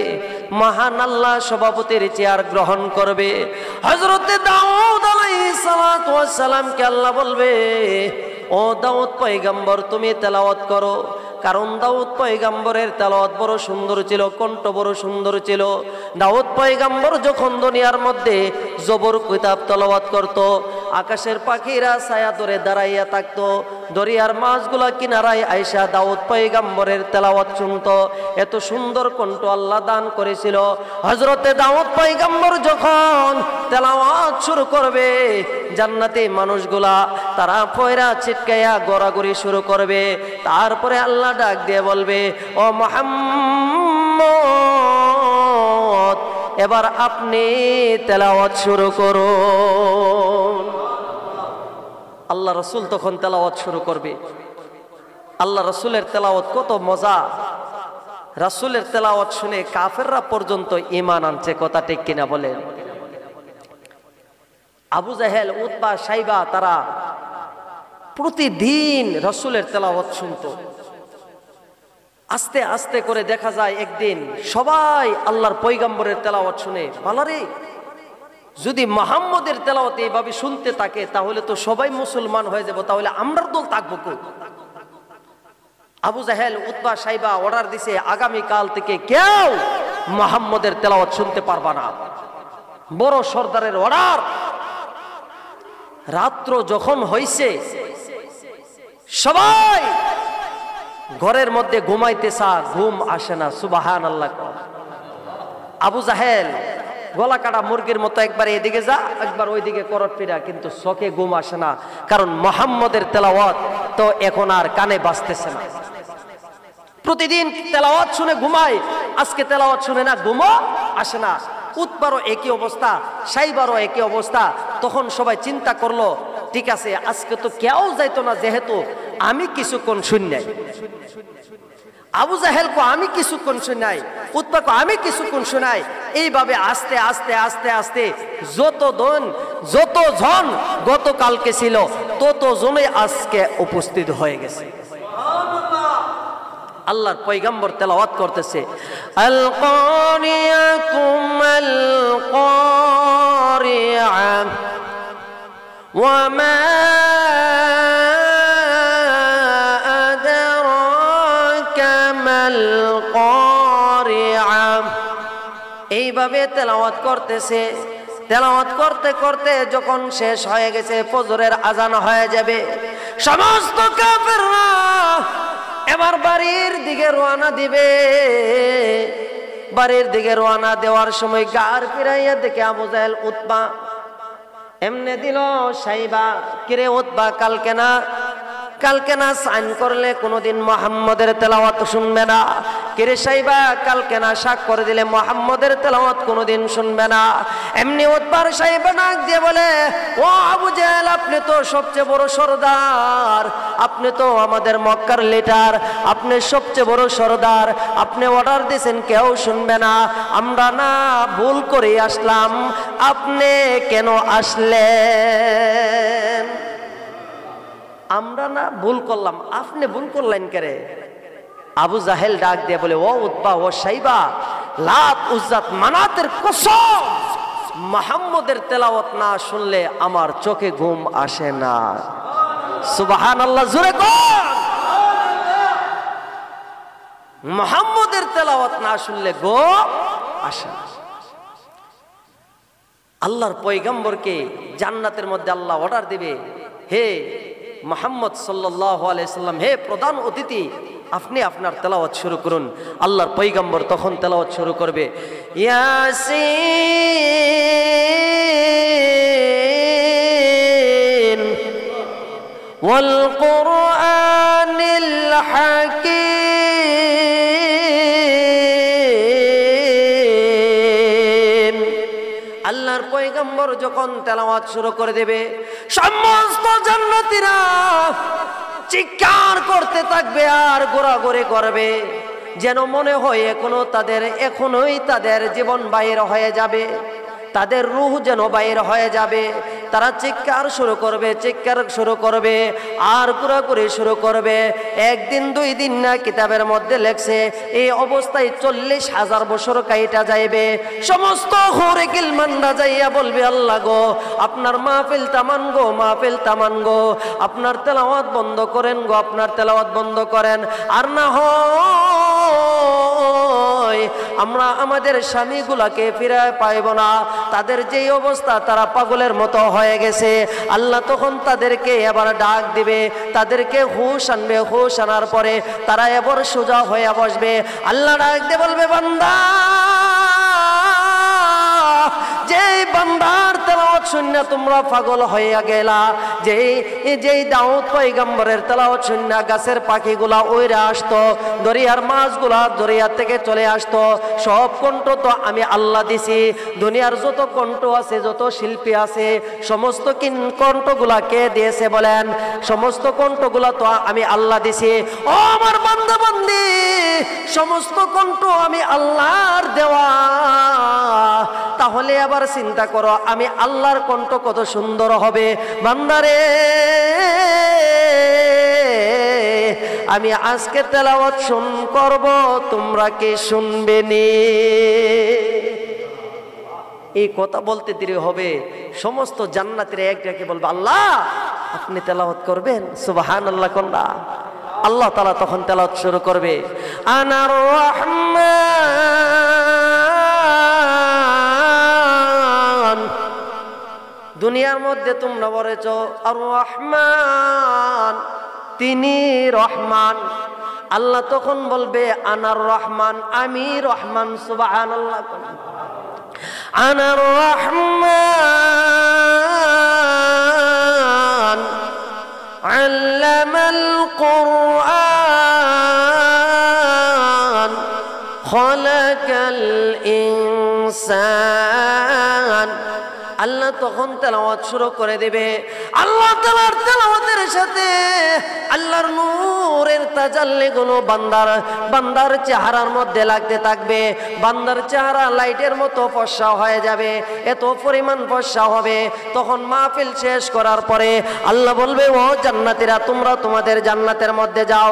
মহান আল্লাহ সভাপতির চেয়ার গ্রহণ করবে। হযরত দাউদ আলাইহিস সালাতু ওয়াস সালামকে আল্লাহ বলবে, ও দাউদ পয়গম্বর তুমি তেলাওয়াত করো। কারণ দাউদ পয়গম্বরের তেলাওয়াত বড় সুন্দর ছিল, কণ্ঠ বড় সুন্দর ছিল। দাউদ পয়গম্বর যখন দুনিয়ার মধ্যে জবর কিতাব তেলাওয়াত করত, আকাশের পাখিরা ছায়া ধরে দাঁড়াইয়া থাকতো, দরিয়ার মাছগুলা কিনারায় আইসা দাউদ পয়গম্বরের তেলাওয়াত শুনতো। এত সুন্দর কণ্ঠ আল্লাহ দান করেছিল। হযরতে দাউদ পয়গম্বর যখন তেলাওয়াত শুরু করবে, জান্নাতি মানুষগুলা তারা পয়রা ছিটকাইয়া গড়াগড়ি শুরু করবে। তারপরে আল্লাহ ডাক দিয়ে বলবে, ও মুহাম্মদ এবার আপনি তেলাওয়াত শুরু করুন। আল্লাহ রাসূল তখন তেলাওয়াত শুরু করবে। আল্লাহ রাসূলের তেলাওয়াত কত মজা! রাসূলের তেলাওয়াত শুনে কাফেররা পর্যন্ত ঈমান আনছে। কথা ঠিক কিনা বলেন? আবু জাহেল, উতবা, সাইবা তারা প্রতিদিন রাসূলের তেলাওয়াত শুনতো। আস্তে আস্তে করে দেখা যায় একদিন সবাই আল্লাহর পয়গম্বরের তেলাওয়াত শুনে, বালারে যদি মুহাম্মদের তেলাওয়াত এইভাবে শুনতে থাকে তাহলে তো সবাই মুসলমান হয়ে যাব, তাহলে আমরার দল থাকবো কই? আবু জাহেল, উতবা, সাইবা অর্ডার দিছে, আগামী কাল থেকে কেউ মুহাম্মদের তেলাওয়াত শুনতে পারবা না। বড় সর্দারের অর্ডার। রাত্র যখন হইছে সবাই ঘরের মধ্যে ঘুমাইতেছা, ঘুম আসে না। সুবহানাল্লাহ। আবু জাহেল গলা কাটা মুরগির মতো একবার এদিকে যা, একবার ওইদিকে করট ফিরা, কিন্তু চোখে ঘুম আসে না। কারণ মুহাম্মদের তেলাওয়াত তো এখন আর কানে বাজতেছে না। প্রতিদিন তেলাওয়াত শুনে ঘুমায়, আজকে তেলাওয়াত শুনে না, ঘুমও আসে না। উতবারও একই অবস্থা, সাইবারও একই অবস্থা। তখন সবাই চিন্তা করলো, ঠিক আছে আজকে তো কেউ যাইতো না, যেহেতু আমি কিছুক্ষণ শুনাই। আবু জাহেল কো আমি কিছুক্ষণ শুনাই, উতবা কো আমি কিছুক্ষণ শুনাই। এইভাবে আস্তে আস্তে আস্তে আস্তে যতজন গতকালকে ছিল ততজনই আজকে উপস্থিত হয়ে গেছে। আল্লাহর পয়গম্বর তেলাওয়াত করতেছে, আল কারিয়াতু মাল কারিয়া ওয়া মা আদরাকা মাল কারিয়া। এইভাবে তেলাওয়াত করতেছে। তেলাওয়াত করতে করতে যখন শেষ হয়ে গেছে, ফজরের আজান হয়ে যাবে, সমস্ত কাফেররা এবার বাড়ির দিকে রওনা দিবে। বাড়ির দিকে রওনা দেওয়ার সময় গার ফিরাইয়া দেখে আবু জাহেল, উতবা এমনে দিল, সাইবা কিরে উতবা কালকে না সাইন করলে কোনোদিন মুহাম্মদের তেলাওয়াত শুনবে না। কিরে সাইবা কালকে না স্বাক্ষর দিলে মুহাম্মদের তেলাওয়াত কোনোদিন শুনবে না। এমনি উতবার সাইবা নাক দিয়ে বলে, ও আবু জাহেল আপনি তো সবচেয়ে বড় সরদার, আপনি তো আমাদের মক্কার লিডার, আপনি সবচেয়ে বড় সরদার, আপনি অর্ডার দিয়েছেন কেউ শুনবে না, আমরা না ভুল করে আসলাম, আপনি কেন আসলেন? আমরা না ভুল করলাম, আপনি ভুল করলেন কেরে? আবু জাহেল ডাক দিয়ে বলে, ও উতবা, ও সাইবা, লাত, উজ্জাত, মানাতের কসম মুহাম্মদের তেলাওয়াত না শুনলে আমার চোখে ঘুম আসে না। সুবহানাল্লাহ, জোরে কর। মুহাম্মদের তেলাওয়াত না শুনলে ঘুম আসে না। আল্লাহর পয়গম্বরকে জান্নাতের মধ্যে আল্লাহ অর্ডার দিবে, হে মুহাম্মদ সাল্লাল্লাহু আলাইহি সাল্লাম, হে প্রধান অতিথি, আপনি আপনার তেলাওয়াত শুরু করুন। আল্লাহর পয়গম্বর তখন তেলাওয়াত শুরু করবে, ইয়াসিন ওয়াল কুরআনিল হাকীম। আল্লাহর পয়গম্বর যখন তেলাওয়াত শুরু করে দেবে, সমস্ত জান্নাতীরা চিৎকার করতে থাকবে আর গোড়াগড়ি করবে, যেন মনে হয় এখনোই তাদের জীবন বাইর হয়ে যাবে, তাদের রূহ যেন বাইর হয়ে যাবে। তারা চিৎকার শুরু করবে আর গোড়াগড়ি শুরু করবে। একদিন দুই দিন না, কিতাবের মধ্যে লেখছে এই অবস্থায় 40,000 বছর কাইটা যাইবে। সমস্ত হুরে গিলমানরা যাইয়া বলবে, আল্লাহ গো, আপনার মাহফিল তামান গো, মাহফিল তামান গো, আপনার তেলাওয়াত বন্ধ করেন গো, আপনার তেলাওয়াত বন্ধ করেন। আর না হয় আমরা আমাদের স্বামীগুলাকে ফিরে পাইব না। তাদের যেই অবস্থা, তারা পাগলের মতো হয়ে গেছে। আল্লাহ তখন তাদেরকে এবার ডাক দিবে, তাদেরকে হুশ আনবে। হুশ আনার পরে তারা এবার সোজা হয়ে বসবে। আল্লাহ ডাক দিয়ে বলবে, বান্দা, যেই বান্দার তেলাওয়াত শুনে তোমরা পাগল হইয়া গেলা, যেই দাউদ পয়গম্বরের তেলাওয়াত শুনে গাছের পাখিগুলা উড়ে আসতো, দরিয়ার মাছগুলা দরিয়া থেকে চলে আসতো, সব কণ্ঠ তো আমি আল্লাহ দিছি। দুনিয়ার যত কণ্ঠ আছে, যত শিল্পী আছে, সমস্ত কণ্ঠগুলা কে দিয়েছে বলেন? সমস্ত কণ্ঠগুলা তো আমি আল্লাহ দিছি। ও আমার বান্দা বান্দি, সমস্ত কণ্ঠ আমি আল্লাহর দেওয়া। তাহলে আবার চিন্তা করো, আমি আল্লাহর কণ্ঠ কত সুন্দর হবে। বান্দারে, আমি আজকে তেলাওয়াত করব, তোমরা কি শুনবে নি? এই কথা বলতে দেরি হবে, সমস্ত জান্নাতীরা এক ডাকে বলবে, আল্লাহ আপনি তেলাওয়াত করবেন। সুবহানাল্লাহ কন্যা। আল্লাহ তাআলা তখন তেলাওয়াত শুরু করবে, আনার রহমান। দুনিয়ার মধ্যে তোমরা বলেছ আর রহমান, তিনি রহমান। আল্লাহ তখন বলবে, আনার রহমান, আমি রহমান। সুবহানাল্লাহ। আনার রহমান আল্লামাল কুরআন খলাকাল ইনসান। আল্লাহ তখন তেলাওয়াত শুরু করে দেবে। আল্লাহ তাআলার তেলাওয়াতের সাথে আল্লাহর নূরের তাজাল্লিগুলো বান্দার চেহারার মধ্যে লাগতে থাকবে। বান্দার চেহারা লাইটের মতো ফর্সা হয়ে যাবে, এত পরিমাণ ফর্সা হবে। তখন মাহফিল শেষ করার পরে আল্লাহ বলবে, ও জান্নাতীরা, তোমরা তোমাদের জান্নাতের মধ্যে যাও।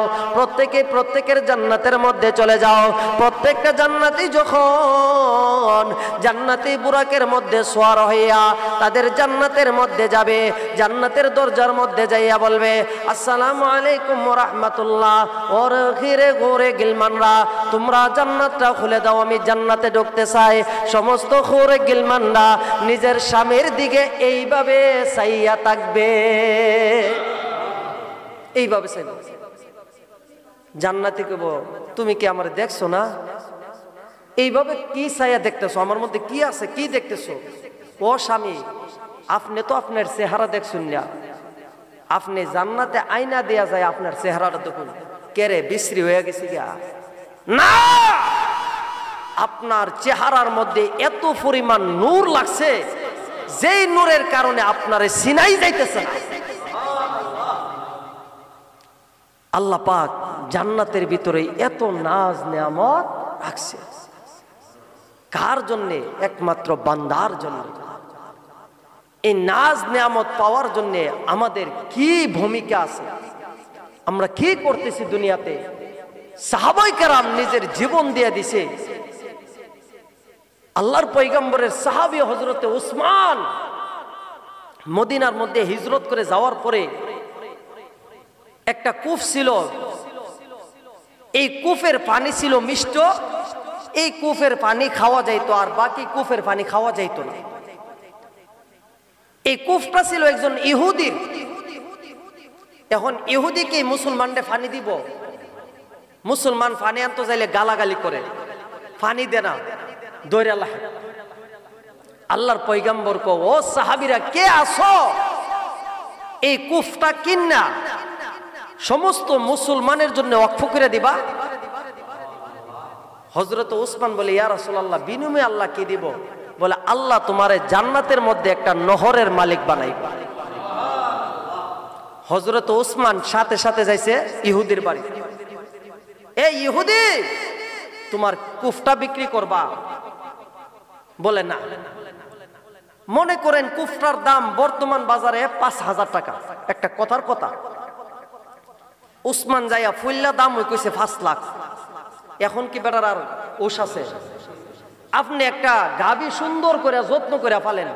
প্রত্যেকের জান্নাতের মধ্যে চলে যাও। প্রত্যেকটা জান্নাতি যখন জান্নাতি বুরাকের মধ্যে সোয়ার হইয়া তাদের জান্নাতের মধ্যে যাবে, জান্নাতের দরজার মধ্যে যাইয়া বলবে, আসসালামু আলাইকুম ওয়া রাহমাতুল্লাহ। ওর ঘিরে ঘুরে গিলমানরা, তোমরা জান্নাতটা খুলে দাও, আমি জান্নাতে ঢুকতে চাই। সমস্ত ঘুরে গিলমানরা নিজের স্বামীর দিকে এইভাবে চাইয়া থাকবে, এইভাবে চাইবে। জান্নাতি কইব, তুমি কি আমার দেখছো না? এইভাবে কি চাইয়া দেখতেছো? আমার মধ্যে কি আছে, কি দেখতেছো? ও স্বামী, আপনি তো আপনার চেহারা দেখছেন না। আপনি জান্নাতে আয়না দেয়া যায়, আপনার চেহারাটা দেখুন, কেরে বিশ্রী হয়ে গেছে গা না। আপনার চেহারার মধ্যে এত পরিমাণ নূর লাগছে, যেই নূরের কারণে আপনারে চিনাই যাইতেছে না। আল্লাহ পাক জান্নাতের ভিতরে এত নাজ নেয়ামত রাখছে। কার জন্যে? একমাত্র বান্দার জন্য। এই নাজ নেয়ামত পাওয়ার জন্য আমাদের কি ভূমিকা আছে, আমরা কি করতেছি দুনিয়াতে? সাহাবায়ে কেরাম নিজের জীবন দিয়ে দিছে আল্লাহর পয়গম্বরের সাহাবী হযরতে উসমান মদিনার মধ্যে হিজরত করে যাওয়ার পরে একটা কূপ ছিল, এই কূপের পানি ছিল মিষ্ট, এই কূপের পানি খাওয়া যাইত আর বাকি কূপের পানি খাওয়া যাইত না। এই কূপটা ছিল একজন ইহুদির। এখন ইহুদিকে মুসলমানদের পানি দিব, মুসলমান পানি আনতে চাইলে গালাগালি করে, পানি দে না, দৌড়ে আল্লাহ। আল্লাহর পয়গম্বর কো, ও সাহাবীরা কে আসো, এই কূপটা কিন্না সমস্ত মুসলমানের জন্য ওয়াকফ করে দিবা। হযরত উসমান বলে, ইয়া রাসূলুল্লাহ, বিনিময়ে আল্লাহ কি দিব? বলে, আল্লাহ তোমারে জান্নাতের মধ্যে একটা নহরের মালিক বানাইবা। হযরত উসমান সাথে সাথে যাইছে ইহুদির বাড়ি। এই ইহুদি, তোমার কূপটা বিক্রি করবা? বলে না। মনে করেন কূপটার দাম বর্তমান বাজারে ৫,০০০ টাকা, একটা কথার কথা। উসমান যাইয়া ফুল্লা দাম হয়ে কইছে ৫ লাখ। এখন কি বেটার আর ওষ আছে? আপনি একটা গাভী সুন্দর করে যত্ন করে পালেন,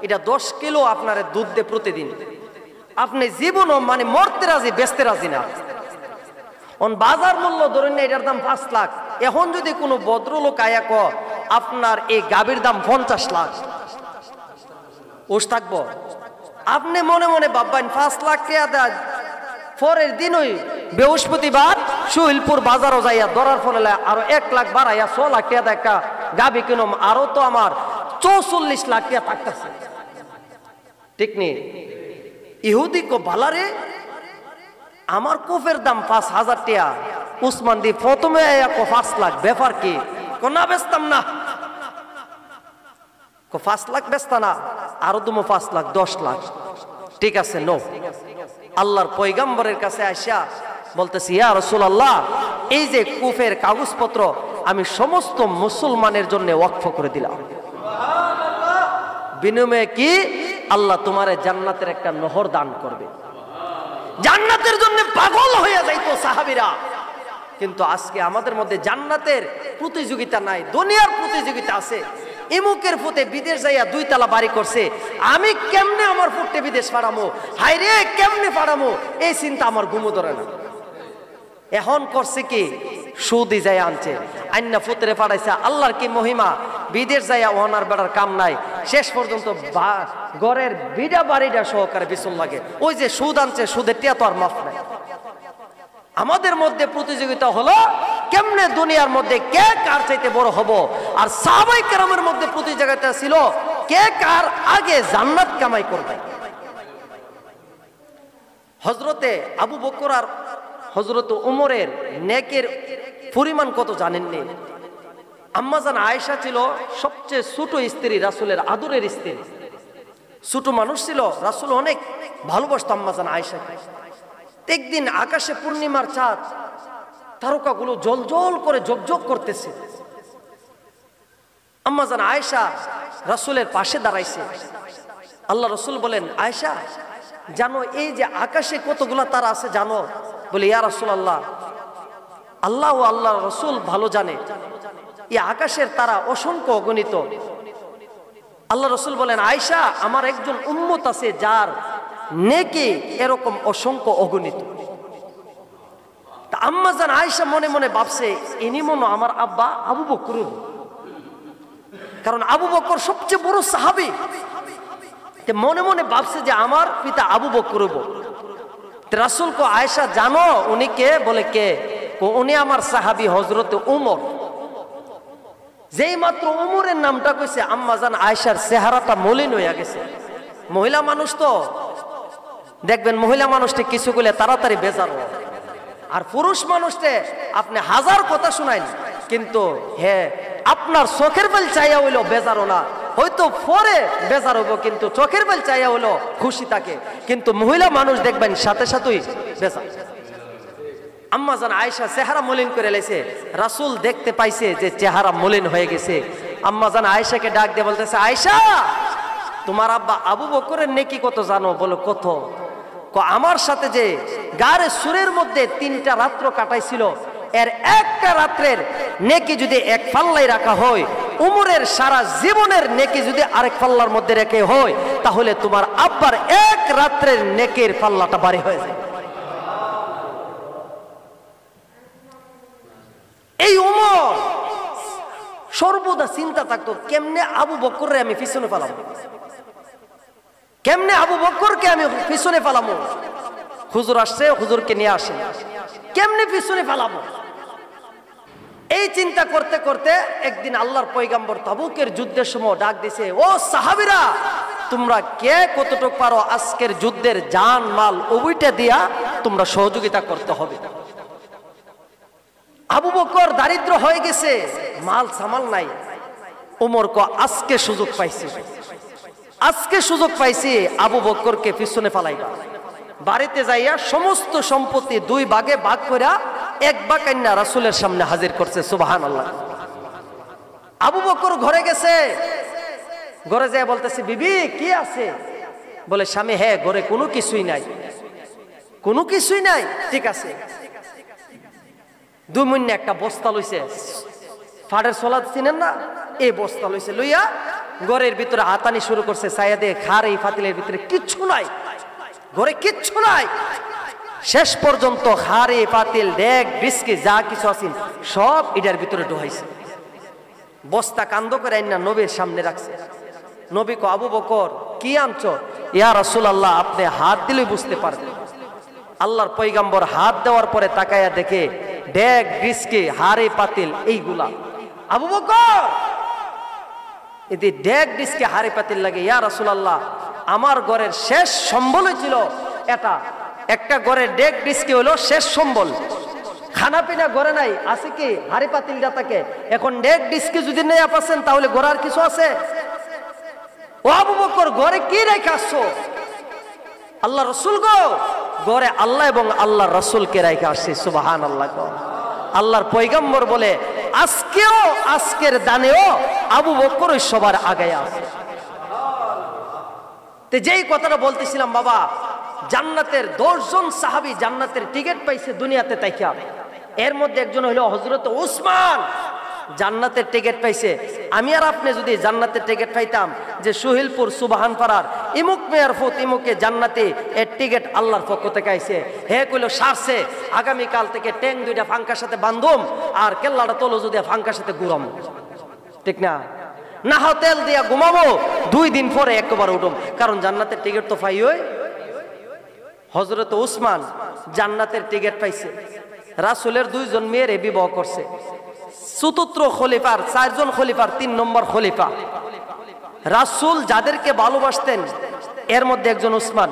এটা ১০ কিলো আপনার দুধ দে প্রতিদিন, আপনি জীবনও মানে মরতে রাজি, বেচতে রাজি না। বাজার মূল্য ধরেন না এটার দাম ৫ লাখ। এখন যদি কোনো ভদ্রলোক আয়া ক আপনার এই গাভীর দাম ৫০ লাখ, ওষ থাকবো? আপনি মনে মনে ভাববেন ৫ লাখ টাকা দেয়, পরের দিনই বৃহস্পতিবার সুহিলপুর বাজারও যাইয়া ধরার ফলে আরো ১ লাখ বাড়াইয়া ৬ লাখ টাকা দেয় একটা গাভী কিনুম, আরো তো আমার ৪৪ লাখ টাকা থাকতেছে। ঠিক নেই? ইহুদি কো ভালারে, আমার কূপের দাম ৫,০০০ টাকা, উসমান দি প্রথমে ৫ লাখ, ব্যাপার কি? না বেচতাম না। ৫ লাখ বেচতা না, আরো তুমি ৫ লাখ, ১০ লাখ। ঠিক আছে, নো। আল্লাহর পয়গম্বরের কাছে আইসা বলতেছি, ইয়া রাসূলুল্লাহ, এই যে কূপের কাগজপত্র আমি সমস্ত মুসলমানের জন্য ওয়াকফ করে দিলাম। বিনিময়ে কি? আল্লাহ তোমারে জান্নাতের একটা নহর দান করবে। জান্নাতের জন্য পাগল হয়ে যাইতো সাহাবীরা। কিন্তু আজকে আমাদের মধ্যে জান্নাতের প্রতিযোগিতা নাই, দুনিয়ার প্রতিযোগিতা আছে। ইমুকের ফুটে বিদেশ যাইয়া ২ তলা বাড়ি করছে, আমি কেমনে আমার ফুটে বিদেশ পাঠামো, হাই রে কেমনে পাঠামো, এই চিন্তা আমার ঘুমো ধরে না। এখন করছে কি? সুদি যাই আনছে, আইনা ফুতরে পাঠাইছে। আল্লাহর কি মহিমা, বিদেশ যাইয়া ওনার বেড়ার কাম নাই, শেষ পর্যন্ত ঘরের বিড়া বাড়িটা সহকারে বিচল লাগে। ওই যে সুদ আনছে, সুদের টিয়া তো আর মাফ নাই। আমাদের মধ্যে প্রতিযোগিতা হলো কেমনে দুনিয়ার মধ্যে কে কার চাইতে বড় হব। আর সাহাবায়ে কেরামের মধ্যে প্রতিযোগিতা ছিল কে কার আগে জান্নাত কামাই করবে। হযরতে আবু বকর আর হযরত উমরের নেকের পরিমাণ কত জানেননি? আম্মাজান আয়েশা ছিল সবচেয়ে ছোট স্ত্রী, রাসূলের আদরের স্ত্রী, ছোট মানুষ ছিল, রাসূল অনেক ভালোবাসত আম্মাজান আয়েশাকে। একদিন আকাশে পূর্ণিমার চাঁদ, তারকাগুলো জলজল করে ঝকঝক করতেছে। আম্মাজান আয়েশা রাসূলের পাশে দাঁড়াইছে। আল্লাহ রাসূল বলেন, আয়েশা জানো এই যে আকাশে কতগুলা তারা আছে জানো? বলে, ইয়া রাসূলুল্লাহ, আল্লাহ ও আল্লাহ রাসূল ভালো জানে, এই আকাশের তারা অসংখ্য অগণিত। আল্লাহ রাসূল বলেন, আয়েশা আমার একজন উম্মত আছে যার নেকি এরকম অসংখ্য অগণিত। আম্মাজান আয়েশা মনে মনে ভাবছে, ইনি মনে আমার আব্বা আবু বকর, কারণ আবু বকর সবচেয়ে বড় সাহাবী। মনে মনে ভাবছে যে আমার পিতা আবু বকর। রাসূল কো, আয়েশা জানো উনি কে? বলে, কে? উনি আমার সাহাবী হযরত উমর। যেই মাত্র উমরের নামটা কইছে, আম্মাজান আয়েশার চেহারাটা মলিন হয়ে গেছে। মহিলা মানুষ তো দেখবেন, মহিলা মানুষটি কিছু বলে তাড়াতাড়ি বেজার হয়, আর পুরুষ মানুষকে আপনি হাজার কথা শুনাইন, কিন্তু হ্যাঁ আপনার চোখের বেল চাইয়া হইলো বেজারও না, হয়তো পরে বেজার হইব, কিন্তু চোখের বেল চাইয়া হইলো খুশি থাকে। কিন্তু মহিলা মানুষ দেখবেন সাথে সাথেই বেজার। আম্মাজান আয়েশা চেহারা মলিন করে লাইছে। রাসূল দেখতে পাইছে যে চেহারা মলিন হয়ে গেছে। আম্মাজান আয়েশাকে ডাক দিয়ে বলতেছে, আয়েশা তোমার আব্বা আবু বকরের নেকি কত জানো? বলো, কত? আমার সাথে যে গারে সুরের মধ্যে 3টা রাত্র কাটাইছিল, এর একটা রাত্রের নেকি যদি এক পাল্লায় রাখা হয়, উমরের সারা জীবনের নেকি যদি আরেক পাল্লার মধ্যে রেখে হয়, তাহলে তোমার আব্বার এক রাত্রের নেকির পাল্লাটা ভারী হয়ে যায়। এই উমর সর্বদা চিন্তা থাকতো, কেমনে আবু বকররে আমি পিছনে ফেলাম, কেমনে আবু বকরকে আমি পিছনে ফেলাবো। হুজুর আসছে, হুজুরকে নিয়ে আসে, কেমনে পিছনে ফেলাবো। এই চিন্তা করতে করতে একদিন আল্লাহর পয়গাম্বর তাবুকের যুদ্ধের সময় ডাক দিছে, ও সাহাবীরা, তোমরা কে কতটুকু পারো আজকের যুদ্ধের জান মাল উভয়টা দিয়া তোমরা সহযোগিতা করতে হবে। আবু বকর দারিদ্র হয়ে গেছে, মাল সামাল নাই। ওমর কো আজকে সুযোগ পাইছি, আজকে সুযোগ পাইছি, আবু বকরকে পিছনে ফেলাইবা। বাড়িতে যাইয়া সমস্ত সম্পত্তি দুই ভাগে ভাগ কইরা এক ভাগ আইনা রাসূলের সামনে হাজির করছে। সুবহানাল্লাহ। আবু বকর ঘরে গেছে, ঘরে যায় বলতেছে, বিবি কি আছে? বলে, স্বামী, হ্যাঁ ঘরে কোনো কিছুই নাই। কোনো কিছুই নাই? ঠিক আছে। দুই মুন্নে একটা বস্তা লইছে, ফাড়ের সলাদ চিনেন না, এই বস্তা লইছে, লইয়া ঘরের ভিতরে হাতানি শুরু করছে। ছায়া দিয়ে খার এই ফাতিলের ভিতরে কিচ্ছু নাই, ঘরে কিচ্ছু নাই। শেষ পর্যন্ত খারে পাতিল ডেক বিস্কি যা কিছু আছে সব এটার ভিতরে ঢোকাইছে। বস্তা কান্দ করে আইনা নবীর সামনে রাখছে। নবী কো, আবু বকর কি আনছো? ইয়া রাসূলুল্লাহ, আপনি হাত দিলেই বুঝতে পারবেন। আল্লাহর পয়গাম্বর হাত দেওয়ার পরে তাকায়া দেখে ডেক বিস্কি হারে পাতিল এইগুলা। আবু বকর এতে ডেক বিস্কি হারে পাতিল লাগে। ইয়া রাসূলুল্লাহ, আমার ঘরের শেষ সম্বলই ছিল এটা, একটা ঘরের ডেক ডিস্কি হলো শেষ সম্বল। খানা পিনা ঘরে নাই, আছে কি হাড়ি পাতিলটা থাকে। এখন ডেক ডিস্কি যদি নেই পাচ্ছেন, তাহলে ঘরের কিছু আছে? ও আবু বকর, ঘরে কি রেখে আসছো? আল্লাহ রসুল গো, ঘরে আল্লাহ এবং আল্লাহ রসুলকে রেখে আসছি। সুবহানাল্লাহ। আল্লাহর পয়গম্বর বলে, আজকেও আজকের দানেও আবু বকর সবার আগে আছে। যেই কথাটা বলতেছিলাম বাবা, জান্নাতের 10 জন সাহাবী জান্নাতের টিকিট পাইছে দুনিয়াতে তাইকা। এর মধ্যে একজন হলো হযরত উসমান, জান্নাতের টিকিট পাইছে। আমি আর আপনি যদি জান্নাতের টিকিট পাইতাম, যে সুহিলপুর সুবহানপাড়ার ইমুক মেয়ার ফুত ইমুকে জান্নাতে এর টিকিট আল্লাহর পক্ষ থেকে আইছে, হে কইলো সারছে, আগামী কাল থেকে ট্যাং দুইটা ফাঙ্কার সাথে বান্ধুম আর কেল্লাটা তলো যদি ফাঙ্কার সাথে ঘুরাম, ঠিক না? না হয় তেল দিয়া ঘুমাবো, 2 দিন পরে একবার উঠুম, কারণ জান্নাতের টিকিট তো পাই। ওই হযরত উসমান জান্নাতের টিকিট পাইছে, রাসূলের 2 জন মেয়ের বিবাহ করছে। চতুর্থ খলিফার 4 জন খলিফার 3 নম্বর খলিফা রাসূল যাদেরকে ভালোবাসতেন এর মধ্যে একজন উসমান।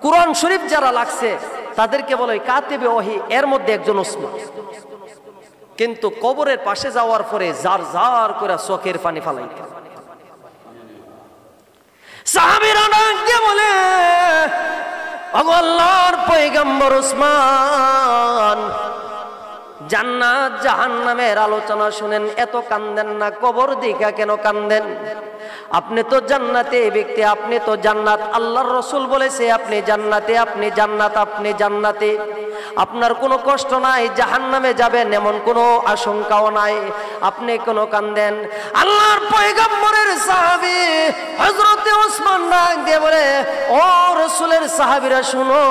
কুরআন শরীফ যারা লাগছে তাদেরকে বলে কাতিবে ওহী, এর মধ্যে একজন উসমান। কিন্তু কবরের পাশে যাওয়ার পরে জার জার করে চোখের পানি ফালাইতেন। সাহাবীরা ডাক দিয়ে বলে, ওগো আল্লাহর পয়গম্বর উসমান, জান্নাত জাহান্নামের আলোচনা শুনেন, এত কান্দেন না, কবর দিকা কেন কান্দেন? আপনি তো জান্নাতে ব্যক্তি, আপনি তো জান্নাত। আল্লাহর রাসূল বলেছে আপনি জান্নাতে, আপনি জান্নাত, আপনি জান্নাতে, আপনার কোনো কষ্ট নাই, জাহান্নামে যাবেন এমন কোনো আশঙ্কাও নাই, আপনি কোনো কান্দেন। আল্লাহর পয়গম্বরের সাহাবী হযরত উসমান ডাক দিয়ে বলে, ও রাসূলের সাহাবীরা শুনো,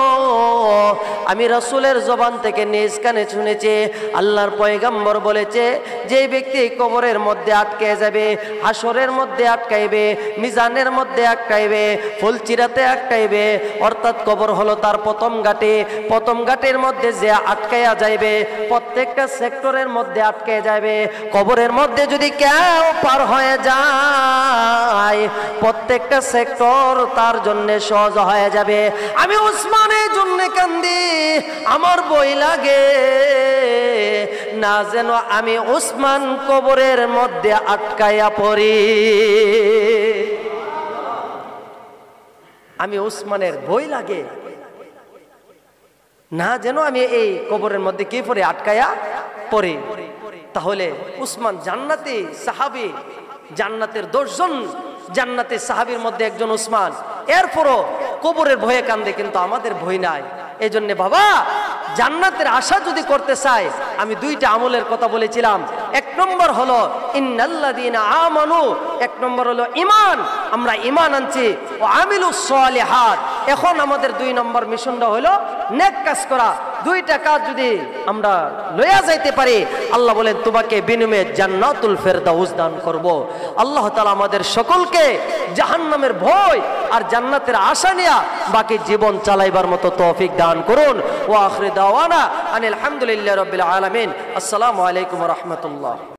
আমি রাসূলের জবান থেকে নিজ কানে শুনেছি, আল্লাহর পয়গম্বর বলেছে যে ব্যক্তি কবরের মধ্যে আটকে যাবে, হাসরের মধ্যে আটকাইবে, মিজানের মধ্যে আটকাইবে, ফুলচিরাতে আটকাইবে, অর্থাৎ কবর হলো তার প্রথম ঘাটে, প্রথম ঘাটের মধ্যে যে আটকাইয়া যাইবে, প্রত্যেকটা সেক্টরের মধ্যে আটকে যাবে। কবরের মধ্যে যদি কেউ পার হয়ে যায়, প্রত্যেকটা সেক্টর তার জন্য সহজ হয়ে যাবে। আমি উসমানের জন্য কান্দি, আমার বই লাগে না যেন আমি উসমান কবরের মধ্যে আটকাইয়া পড়ি। আমি উসমানের ভয় লাগে না যেন আমি এই কবরের মধ্যে কি পড়ে আটকায়া পড়ি। তাহলে উসমান জান্নাতি সাহাবী, জান্নাতের 10 জন জান্নাতি সাহাবীর মধ্যে একজন উসমান। এরপরও কবরের ভয়ে কান্দে, কিন্তু আমাদের ভয় নাই। এই জন্য বাবা, জান্নাতের আশা যদি করতে চাই, আমি 2টা আমলের কথা বলেছিলাম, এক নম্বর হলো ইন্নাল্লাযীনা আমানু, এক নম্বর হলো ঈমান, আমরা ঈমান আনছি, ও আমিলুস সালিহাত। এখন আমাদের 2 নম্বর মিশনটা হলো নেক কাজ করা। 2টা কাজ যদি আমরা লইয়া যাইতে পারি, আল্লাহ বলেন তোমাকে বিনিময়ে জান্নাতুল ফেরদাউস দান করব। আল্লাহ তাআলা আমাদের সকলকে জাহান্নামের ভয় আর জান্নাতের আশা নিয়ে বাকি জীবন চালাইবার মতো তৌফিক দান করুন। ওয়া আখিরু দাওয়ানা আনিল হামদুলিল্লাহি রাব্বিল আলামিন। আসসালামু আলাইকুম ওয়া রাহমাতুল্লাহ।